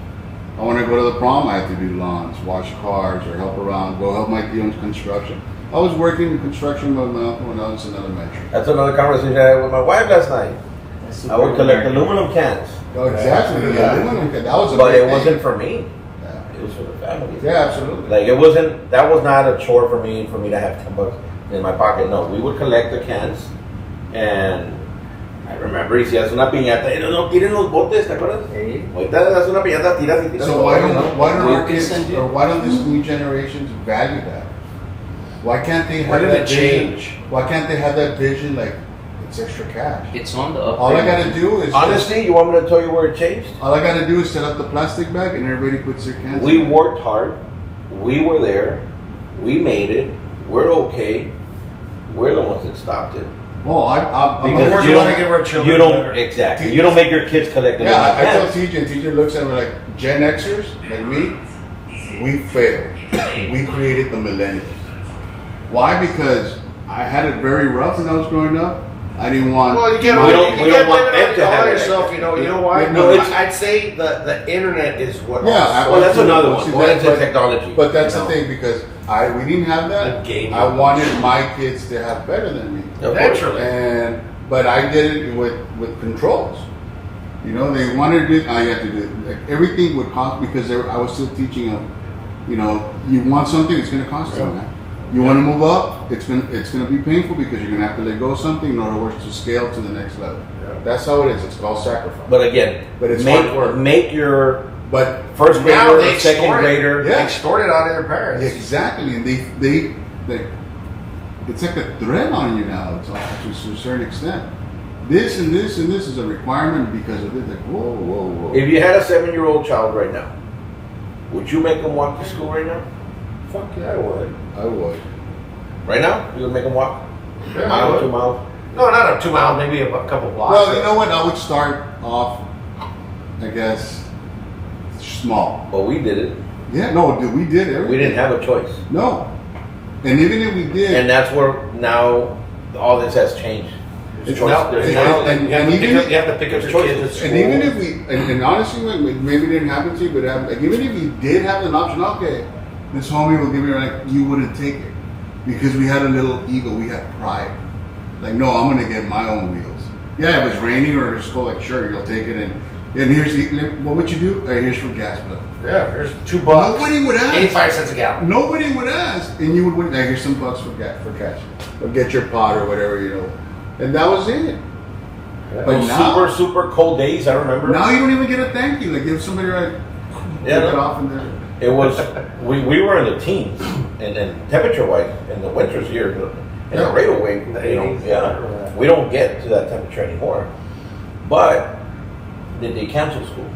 I wanted to go to the prom. I had to do lawns, wash cars, or help around. Go help my tío in construction. I was working in construction with my uncle when I was in elementary. That's another conversation I had with my wife last night. I would collect aluminum cans, Oh, exactly. Yeah. Aluminum can- That was a but big it thing. wasn't for me. Yeah. It was for the family. Yeah, absolutely. Like it wasn't. That was not a chore for me to have $10 in my pocket. No, we would collect the cans, and I remember y si haces una piñata, no tiren los botes, ¿te acuerdas? Sí. Ahorita haces una piñata, tiras y tiras. So todo, why ¿no? don't We our can kids send you- or why don't this new generations value that? Why can't they Why have did that it vision? change? Why can't they have that vision like it's extra cash? It's on the up. All I gotta do is Honestly, you want me to tell you where it changed? all I gotta do is set up the plastic bag and everybody puts their cans. We in. worked hard. We were there. We made it. We're okay. We're the ones that stopped it. Oh, I'm Because working you on wanna it. give our children You don't better. exactly. You don't make your kids collect it. Yeah, I tell TJ, and TJ looks at me like Gen Xers, like me. We failed. We created the millennials. Why? Because I had it very rough when I was growing up. I didn't want. Well, you can't, We don't- you we can't don't want blame them it to on have it. yourself. You know why? No, it's- I'd say the internet is what. Yeah, also- Well, that's another one. See, Well, that's but- the technology. But that's you the know. thing because we didn't have that. The game. I wanted my kids to have better than me. Of course. Naturally. But I did it with controls. You know, they wanted to do. I had to do it. Like everything would cost because I was still teaching them. You know, you want something, it's going to cost you, man. You want to move up, it's gonna be painful because you're going to have to let go of something in order to scale to the next level. Yeah. That's how it is. It's called sacrifice. But again, But it's hard make work. make your But first Now grader they or second extort it. grader. Yeah. They extort it out of their parents. exactly, and they it's like a threat on you now to a certain extent. This and this and this is a requirement because of it. Like whoa, whoa, whoa. If you had a 7-year-old child right now, would you make them walk to school right now? Fuck yeah, I would. I would. Right now, you would make them walk Yeah, I mile, would. 2 miles. No, not a 2 mile, maybe a couple blocks. Well, you know what? I would start off, I guess, small. But we did it. Yeah, no, dude, we did everything. We didn't have a choice, No, and even if we did, and that's where now all this has changed. It's Choice. Now, There's now- choice. and- you have to even pick up- if- you have to pick up there's your choices. kids at school. and even if we, and honestly, maybe it didn't happen to you, but like, even if we did have an option, okay, this homie will give me like you wouldn't take it because we had a little ego, we had pride. Like, no, I'm gonna get my own wheels. Yeah, if it's raining or it's cold, like sure, you'll take it, and And what would you do? Here's for gas bill. Yeah, here's $2. Nobody would ask. 85 cents a gallon. Nobody would ask, and you would. Here's some bucks for cash. Or get your pot or whatever, and that was it. But Those now, super cold days, I remember. now you don't even get a thank you. Like if somebody take it off and then. It was we were in the teens, and temperature wise in the winters here in the Laredo way, we don't get to that temperature anymore. But did they cancel school?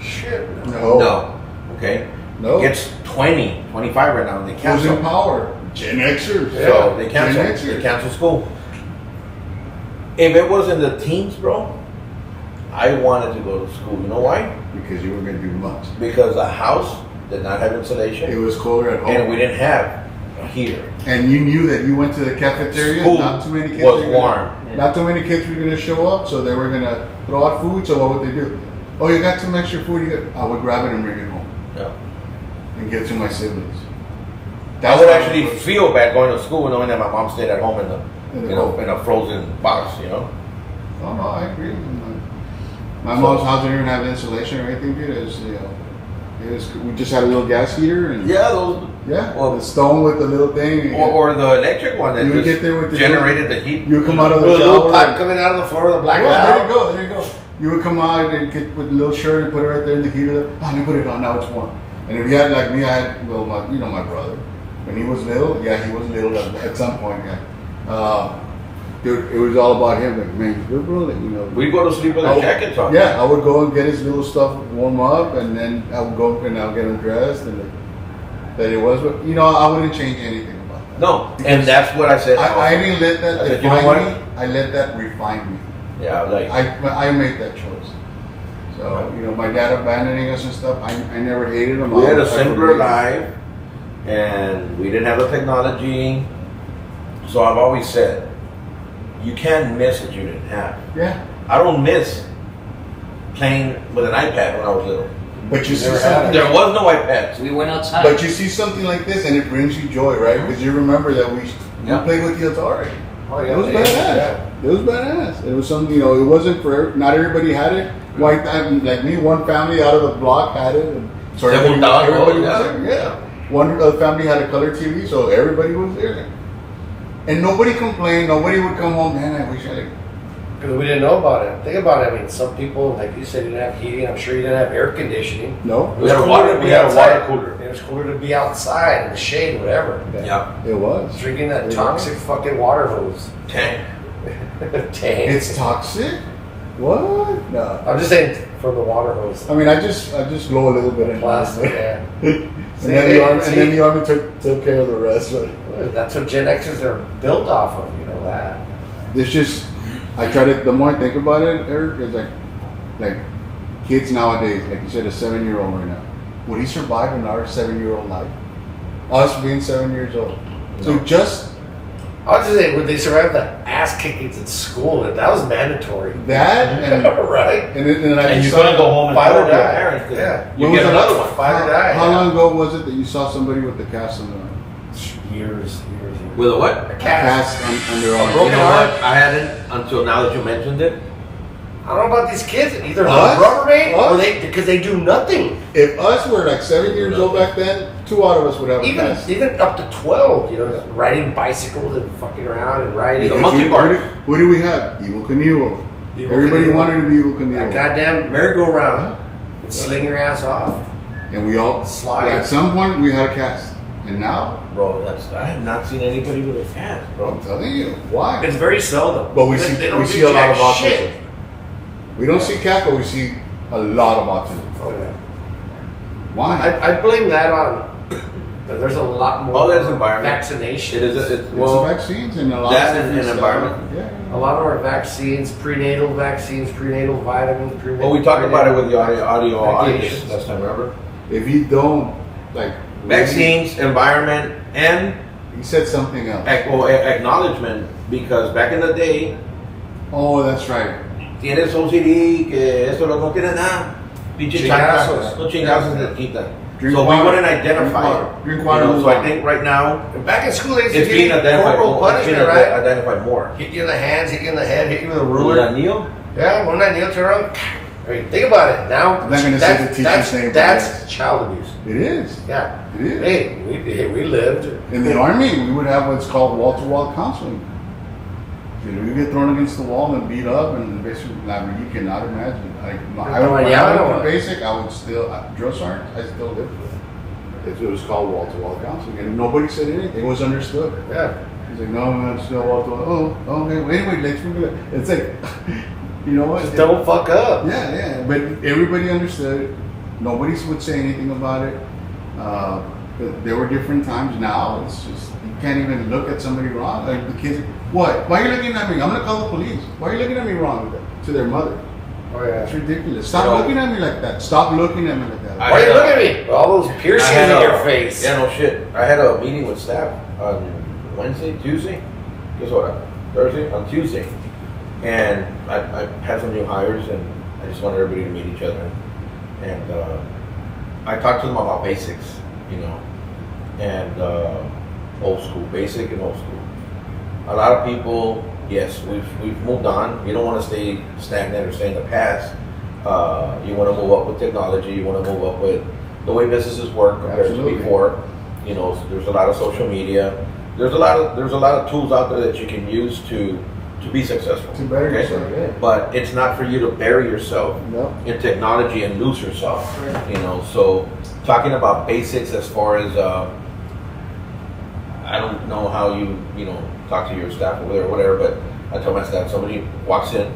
Shit. No. Okay. No. It gets 20, 25 right now, and they Who's cancel. in power? Gen Xers. So they cancel. Gen Xers. They cancel school. If it was in the teens, bro, I wanted to go to school. You know why? Because you were going to do much. Because the house did not have insulation, It was colder at home. and we didn't have a heater. And you knew that you went to the cafeteria. School Not too many kids was were gonna- warm. Not too many kids were going to show up, so they were going to throw out food. So what would they do? Oh, you got some extra food? I would grab it and bring it home Yeah. and give it to my siblings. I would how actually it was. feel bad going to school knowing that my mom stayed at home in In the the cold. in a frozen box. Oh no, I agree. My mom's house didn't even have insulation or anything. We just had a little gas heater and Yeah, those well, the stone with the little thing. or the electric one that You would just get there with the generated the heat. You would come out of the With a little shower. pipe coming out of the floor of the black Well, there you go. You would come out and get with a little shirt and put it right there in the heater. Oh, let me put it on. Now it's warm. And if you had like me, I had my brother. When he was little, he was little at some point. Dude, it was all about him. Like, man, good brother. We go to sleep with our jackets on. Yeah, I would go and get his little stuff warm up, and then I would go and I'll get him dressed, and that it was. But I wouldn't change anything about that. No, and that's what I said. I didn't let that I said, you know define what? me. I let that refine me. Yeah, like I made that choice. So my dad abandoning us and stuff. I never hated him. we had a I simpler forgave him. life, and we didn't have the technology. So I've always said, you can't miss what you didn't have. Yeah, I don't miss playing with an iPad when I was little. but you see Never had something. There was no iPads. We went outside. But you see something like this, and it brings you joy, right? Because you remember that we played with the Atari. Oh, It was badass. It was badass. It was something, it wasn't for not everybody had it. Like me, one family out of the block had it. And so Se everybody juntaban was todos, there. Yeah. One family had a color TV, so everybody was there. And nobody complained. Nobody would come home, man, I wish I had. Because we didn't know about it. Think about it. I mean, some people, like you said, didn't have heating. I'm sure you didn't have air conditioning. No, It was had a cooler water- to be we had a outside. water cooler. It was cooler to be outside in the shade, whatever. Yeah, it was. Drinking that It toxic was. fucking water hose. tank. Tank. It's toxic. What? No. I'm just saying from the water hose. I mean, I just glow a little bit in Plastic, yeah. and then the army took care of the rest. But That's what Gen Xers are built off of, you know that. it's just, I try to. The more I think about it, Eric, is like kids nowadays. Like you said, a 7-year-old right now. Would he survive in our 7-year-old life? Us being 7 years old. So just I was just saying, would they survive the ass kickings at school? That was mandatory. that and Right? then I And you just couldn't saw- go home and Fight tell or your die. parents. 'Cause Yeah. You When get was another that? one. Fight or die. How yeah. long ago was it that you saw somebody with the cast on Years. With a what? A the cast. cast on their A arm? You broken know arm. what? I hadn't until now that you mentioned it. I don't know about these kids. Either Us? Rubbermaid or Us? because they do nothing. If us were like 7 years old back then, 2 out of us would have a cast. Even up to 12, riding bicycles and fucking around and riding. The monkey bars. What do we have? Evil Knievel. Evil Everybody Knievel. wanted to be Evil That Knievel. goddamn merry-go-round. And sling your ass off. And we all, Slide. at some point, we had a cast. And now, Bro, I have not seen anybody with a cast, bro. I'm telling you, why? It's very seldom. But we They- see, they don't we do see a lot of jack autism. shit. We don't see cast, but we see a lot of autism. Oh, yeah. Why? I blame that on that there's a lot more Oh, there's environment. vaccination. It is. It's It's well. vaccines and a lot that of and different environment. stuff. A lot of our vaccines, prenatal vitamins, prenatal. Well, we talked about it with the audio Medications. audience last time. Remember? Yeah. If you don't, like, Vaccines, environment, and he said something else. acknowledgement. Because back in the day, Oh, that's right. tienes OCD, que esto no tiene nada. Pinche Chingazos. chanclas, no chingazos Yeah. le quitan. Drink So water. we wouldn't identify Drink it. water. Drink water, You know, move so I on. think right now Back in school, they used to it's give being you identified. corporal It's being punishment, right? identified more. Hit you in the hands, hit you in the head, hit you with a With ruler. that Neil? Yeah, one night Neil turned around, I mean, think about it. Now, I'm not gonna say the teacher's name, but That's yes. child abuse. It is. Yeah. It is. Hey, we lived. In the Army, we would have what's called wall-to-wall counseling. You get thrown against the wall and beat up, and basically, you cannot imagine. When I went to basic, I would still, drill sergeant, I still lived with it. It was called wall-to-wall counseling, and nobody said anything. It was understood. Yeah. He's like, no, man, still wall-to-wall. Oh, okay, wait, let's move it. It's like, you know what? Just don't fuck up. Yeah, but everybody understood it. Nobody would say anything about it. But there were different times. Now it's just you can't even look at somebody wrong. Like the kids, what? Why are you looking at me? I'm gonna call the police. Why are you looking at me wrong? To their mother. Oh yeah. That's ridiculous. Stop looking at me like that. Stop looking at me like that. Why are you looking at me? All those piercings in your face. Yeah, no shit. I had a meeting with staff on Wednesday, Tuesday. Guess what? Thursday? On Tuesday. And I had some new hires, and I just wanted everybody to meet each other. And I talked to them about basics, you know, and old school, basic and old school. A lot of people, yes, we've moved on. You don't want to stay stagnant or stay in the past. You want to move up with technology. You want to move up with the way businesses work compared to before. You know, there's a lot of social media. There's a lot of tools out there that you can use to be successful. To better yourself, yeah. But it's not for you to bury yourself No. in technology and lose yourself. You know, so talking about basics as far as I don't know how you talk to your staff over there or whatever, but I tell my staff, somebody walks in,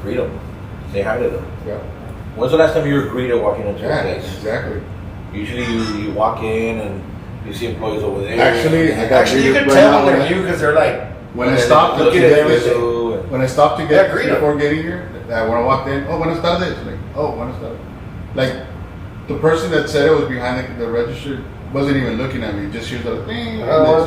greet them, say hi to them. Yeah. When's the last time you were greeted walking into a Yeah, place? exactly. Usually you walk in and you see employees over there. Actually, you can tell when they're you because they're like. when I stopped to Look at get everything. when I stopped to Yeah, get greet 'em. before getting here, when I walked in, oh, buenas tardes. Like, oh, buenas tardes. Like, the person that said it was behind the register wasn't even looking at me. Just she was like, "Ding," Oh,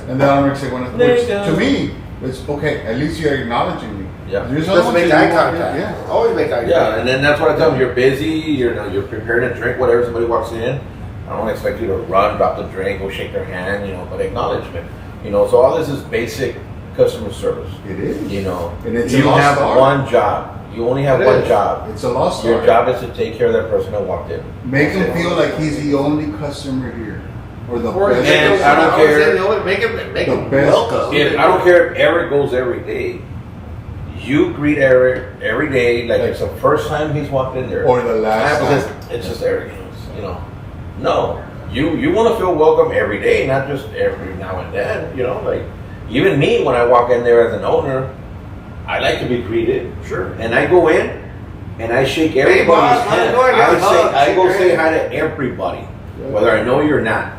and then I'm like, say, buenas There you which go. to me, it's okay. At least you're acknowledging me. Yeah. There's Just other make ones that eye you walk in, contact. Yeah. Always make eye contact. Yeah, and then that's what I tell them. You're busy. You're preparing a drink. Whatever somebody walks in, I don't expect you to run, drop the drink, go shake their hand. But acknowledgement. So all this is basic customer service. It is. And it's a You lost have art. one job. You only have It one is. job. It's a lost Your art. job is to take care of that person that walked in. Make him feel like he's the only customer here, or the Or best. And I don't care. Make The them best welcome. I don't care if Eric goes every day. You greet Eric every day like it's the first time he's walked in there. Or the last Because time. it's just Eric. No, you want to feel welcome every day, not just every now and then. Like even me when I walk in there as an owner, I like to be greeted. Sure. And I go in and I shake everybody's boss, how's it hand. going? I Shake go your say hand. hi to everybody, whether I know you or not.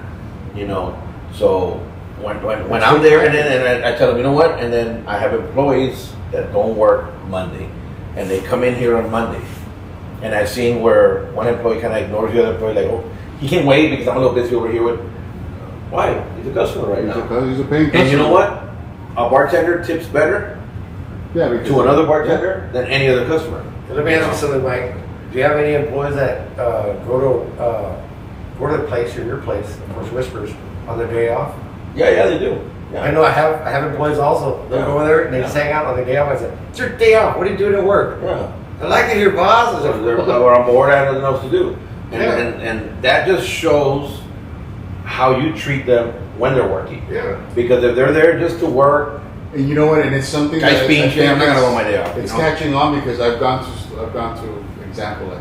So when I'm there and I tell them, you know what? And then I have employees that don't work Monday, and they come in here on Monday, and I've seen where one employee kind of ignores the other employee, like, oh, he can wait because I'm a little busy over here with. Why? He's a customer right now. He's a paying customer. And you know what? A bartender tips better Yeah, because to another bartender than any other customer. Let me ask you something, Mike. Do you have any employees that go to the place or your place, of course, Whispers, on their day off? Yeah, they do. I know I have employees also. They'll Yeah. go over there and they just hang out on their day off. I said, "It's your day off. What are you doing at work?" Yeah. I like it here, boss. I said, Or I'm bored, I have nothing else to do. And, Yeah. and that just shows how you treat them when they're working. Yeah. Because if they're there just to work, And you know what? And it's something guys that being I shit, think I'm not gonna go it's- on my day off. It's catching on because I've gone to example like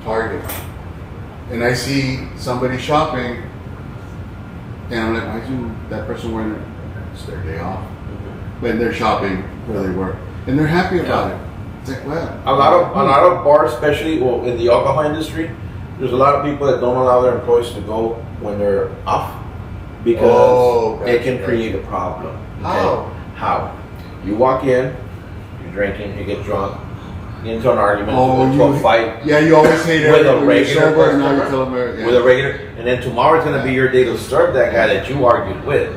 Target, and I see somebody shopping, and I'm like, why is that person wearing it? It's their day off, but they're shopping where they work, and they're happy about Yeah. it. It's like, well, A lot of bars, especially in the alcohol industry, there's a lot of people that don't allow their employees to go when they're off because Oh, it can gotcha. create a problem. How? How? You walk in, you're drinking, you get drunk, get into an argument, Oh, into a fight Yeah, you always hate it with a when you're regular sober, and now you customer, tell them, yeah. with a regular, and then tomorrow's gonna be your day to serve that guy that you argued with.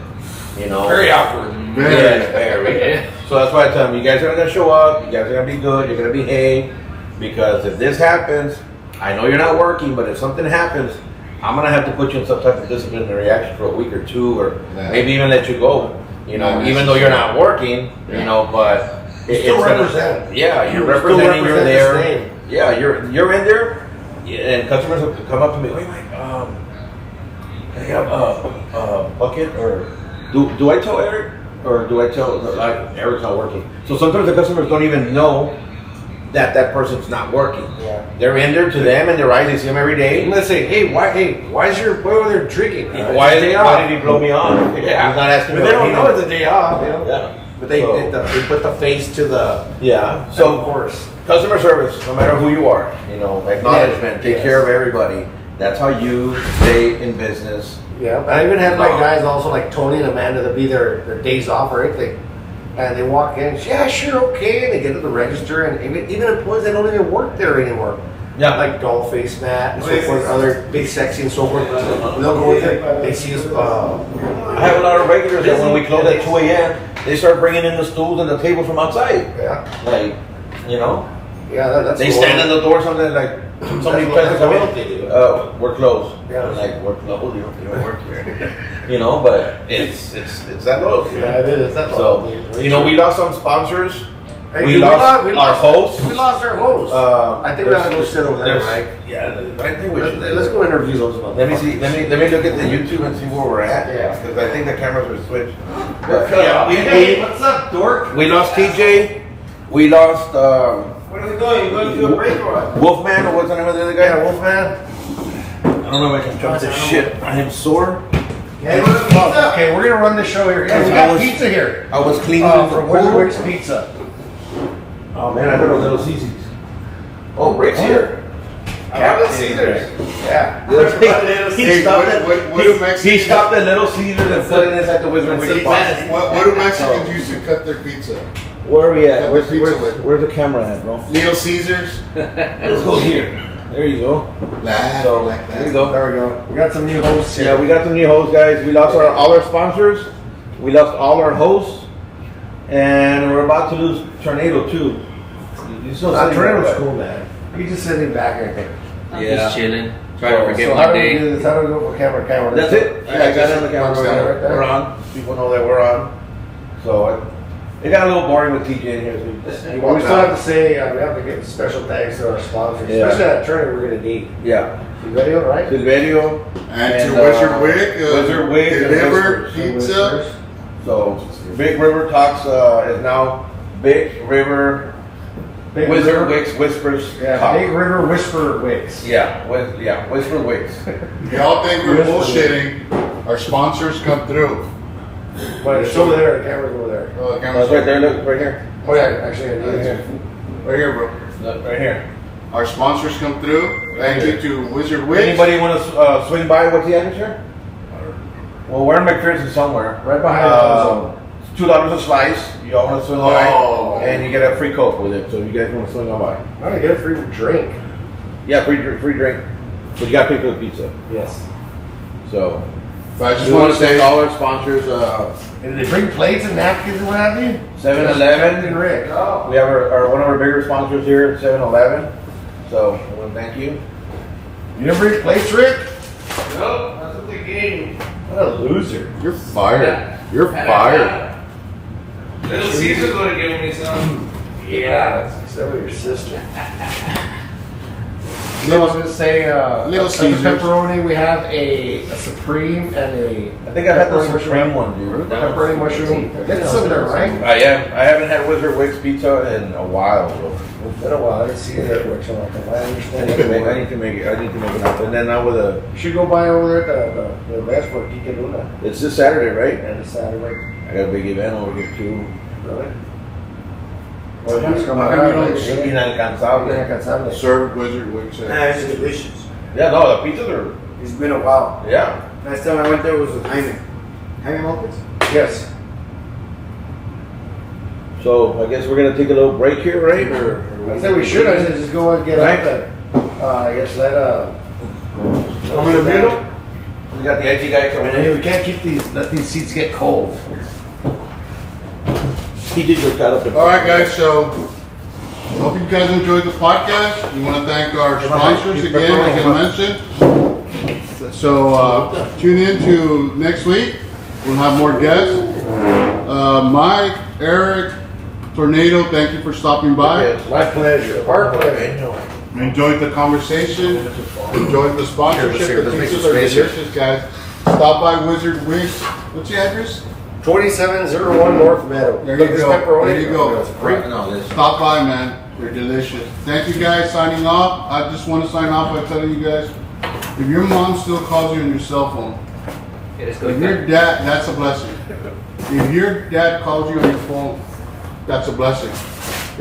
Very awkward. Very. Yeah, very. So that's why I tell them, you guys are gonna show up, you guys are gonna be good, you're gonna behave, because if this happens, I know you're not working, but if something happens, I'm gonna have to put you in some type of disciplinary action for a week or two, or Yeah. maybe even let you go. Yeah, Even though you're not working, Yeah. but You still it's gonna- represent. Yeah, you're You still representing. You're represent there. this name. Yeah, you're in there, and customers will come up to me. Wait, Mike, can I have a bucket, or do I tell Eric, or do I tell like Eric's not working? So sometimes the customers don't even know that person's not working. Yeah. They're in there to them and their eyes. They see him every day. And let's say, why is your boy over there drinking? Why did he blow me off? Yeah, he's not asking But me. they don't know it's a day off, you know? Yeah. But they, So- they put the face to the, Yeah. of So course. customer service, no matter who you are, acknowledgement, take Yes. care of everybody. That's how you stay in business. Yeah, I even have my guys also like Tony and Amanda to be their days off or anything. And they walk in, yeah, sure, okay, and they get to the register, and even employees that don't even work there anymore. Yeah. Like Dollface Matt and so forth, other Big Sexy and so forth. They'll go with it, they see us, I have a lot of regulars that when we close at 2 a.m., they start bringing in the stools and the tables from outside. yeah, Like, that's they cool. stand in the door, something like, somebody That's tries to come what they do. in, we're closed. Yeah. Like, we're closed, you don't work here. But it's that loyalty. Yeah, it is, that's So, all. we lost some sponsors. Hey, we dude, lost we our hosts. We lost our host. I think we there's- gotta go sit over there, there's- Mike. Yeah, I think we should. Let's go interview those motherfuckers. Let me see. Let me look at the YouTube and see where we're at. Yeah. Because I think the cameras are switched. But, Hey, what's up, dork? we lost TJ. We lost Where are we going? You going to a break or what? Wolfman, or what's the name of the other guy? Yeah, Wolfman. I don't know if I can jump this shit. I am sore. Okay, we're gonna run the show here. Yeah, we got pizza here. I was cleaning the From pool. Wizard Wicks Pizza. Oh man, I thought it was Little Caesars. Oh, Rick's here. Captain Caesars. Yeah. He stopped at what do Mexicans- he stopped at Little Caesars and put it inside the Wizard Wicks box. What do Mexicans use to cut their pizza? Where are we at? Cut Where's, the pizza where's, with. where's the camera at, bro? Little Caesars. Let's go here. There you go. So, Like there you that. go. There we go. We got some new hosts here. Yeah, we got some new hosts, guys. We lost all our sponsors. We lost all our hosts. And we're about to lose Tornado, too. You still sitting there, Tornado's right? cool, man. He's just sitting back and everything. I'm Yeah. just chilling. Trying to forget So my how do we day. do this? How do we go for camera? That's it. Yeah, I got it just on the camera. punch that right there. We're on. People know that we're on. So it got a little boring with TJ in here. So he Well, we walked still out. have to say, we have to give special thanks to our sponsors, Yeah. especially that tournament we're going to need. Yeah. You ready, all right? Silverio. And to Wizard Wig, Wizard Wig and deliver Whispers. pizza. So Big River Talks is now Big River Big Wizard River- Wicks Whispers Yeah, Talk. Big River Whisper Wicks. Yeah, Whisper Wicks. Y'all think we're bullshitting? Our sponsors come through. But it's over there, the camera's over there. Oh, the camera's That's right there. Look, right here. Oh yeah, actually, I need it. Right here, bro. Look, right here. Our sponsors come through. Thank you to Wizard Wig. Anybody want to swing by? What's the address here? Well, we're in McPherson somewhere. Right behind the It's $2 a slice. You all want to swing by, Oh. and you get a free Coke with it. So you guys want to swing on by? I'm gonna get a free drink. Yeah, free drink. But you got to pay for the pizza. Yes. So But I just we want want to to thank say, all our sponsors. And they bring plates and napkins and what have you? 7-Eleven. And Rick. Oh. We have one of our bigger sponsors here, 7-Eleven. So I want to thank you. You never bring plates, Rick? No, that's what they gave. What a loser. you're fired. You're fired. Little Caesars would have given me some. Yeah. Except for your sister. No, I was gonna say, Little at the Caesars. pepperoni, we have a Supreme and a I think I had the pepperoni Supreme one, dude. Pepperoni mushroom. Get some there, right? I haven't had Wizard Wicks pizza in a while, so It's been a while. I didn't see it at work, so I I understand. need to make it happen. And then now with You should go by over there at the best for Kike Luna. it's this Saturday, right? And it's Saturday. I got a big event over here too. Really? Well, Well, you- come how on, come you right? don't Inalcanzable. Inalcanzable. serve Wizard Wig. It's delicious. Yeah, no, the pizzas are, It's been a while. yeah. Last time I went there was with Jaime. Jaime Lopez. Yes. So I guess we're gonna take a little break here, right? Or I said we should. I said just go and get Right. up and, I guess let, I'm in the middle. We got the edgy guy coming Hey, in. we can't let these seats get cold. He did just got up. All right, guys. So, hope you guys enjoyed the podcast. We want to thank our sponsors again, like I mentioned. So, tune in to next week. We'll have more guests. Mike, Eric, Tornado, thank you for stopping by. Yes. My pleasure. Our pleasure. Enjoyed the conversation. Enjoyed the sponsorship. Here, The let's make some pizzas are space here. delicious, guys. Stop by Wizard Wigs. What's the address? 2701 North Meadow. There Look, you this go. pepperoni. There you go. It's great. No, this. Stop by, man. They're delicious. Thank you guys. Signing off. I just want to sign off by telling you guys, if your mom still calls you on your cell phone, Eres if your dad, that's a blessing. If your dad calls you on your phone, that's a blessing.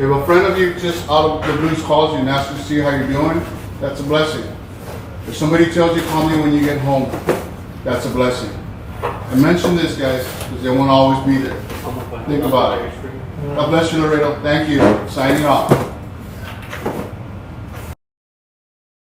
If a friend of you just out of the blues calls you and asks to see how you're doing, that's a blessing. If somebody tells you, call me when you get home, that's a blessing. I mention this, guys, because they won't always be there. Think about it. God bless you, Laredo. Thank you. Signing off.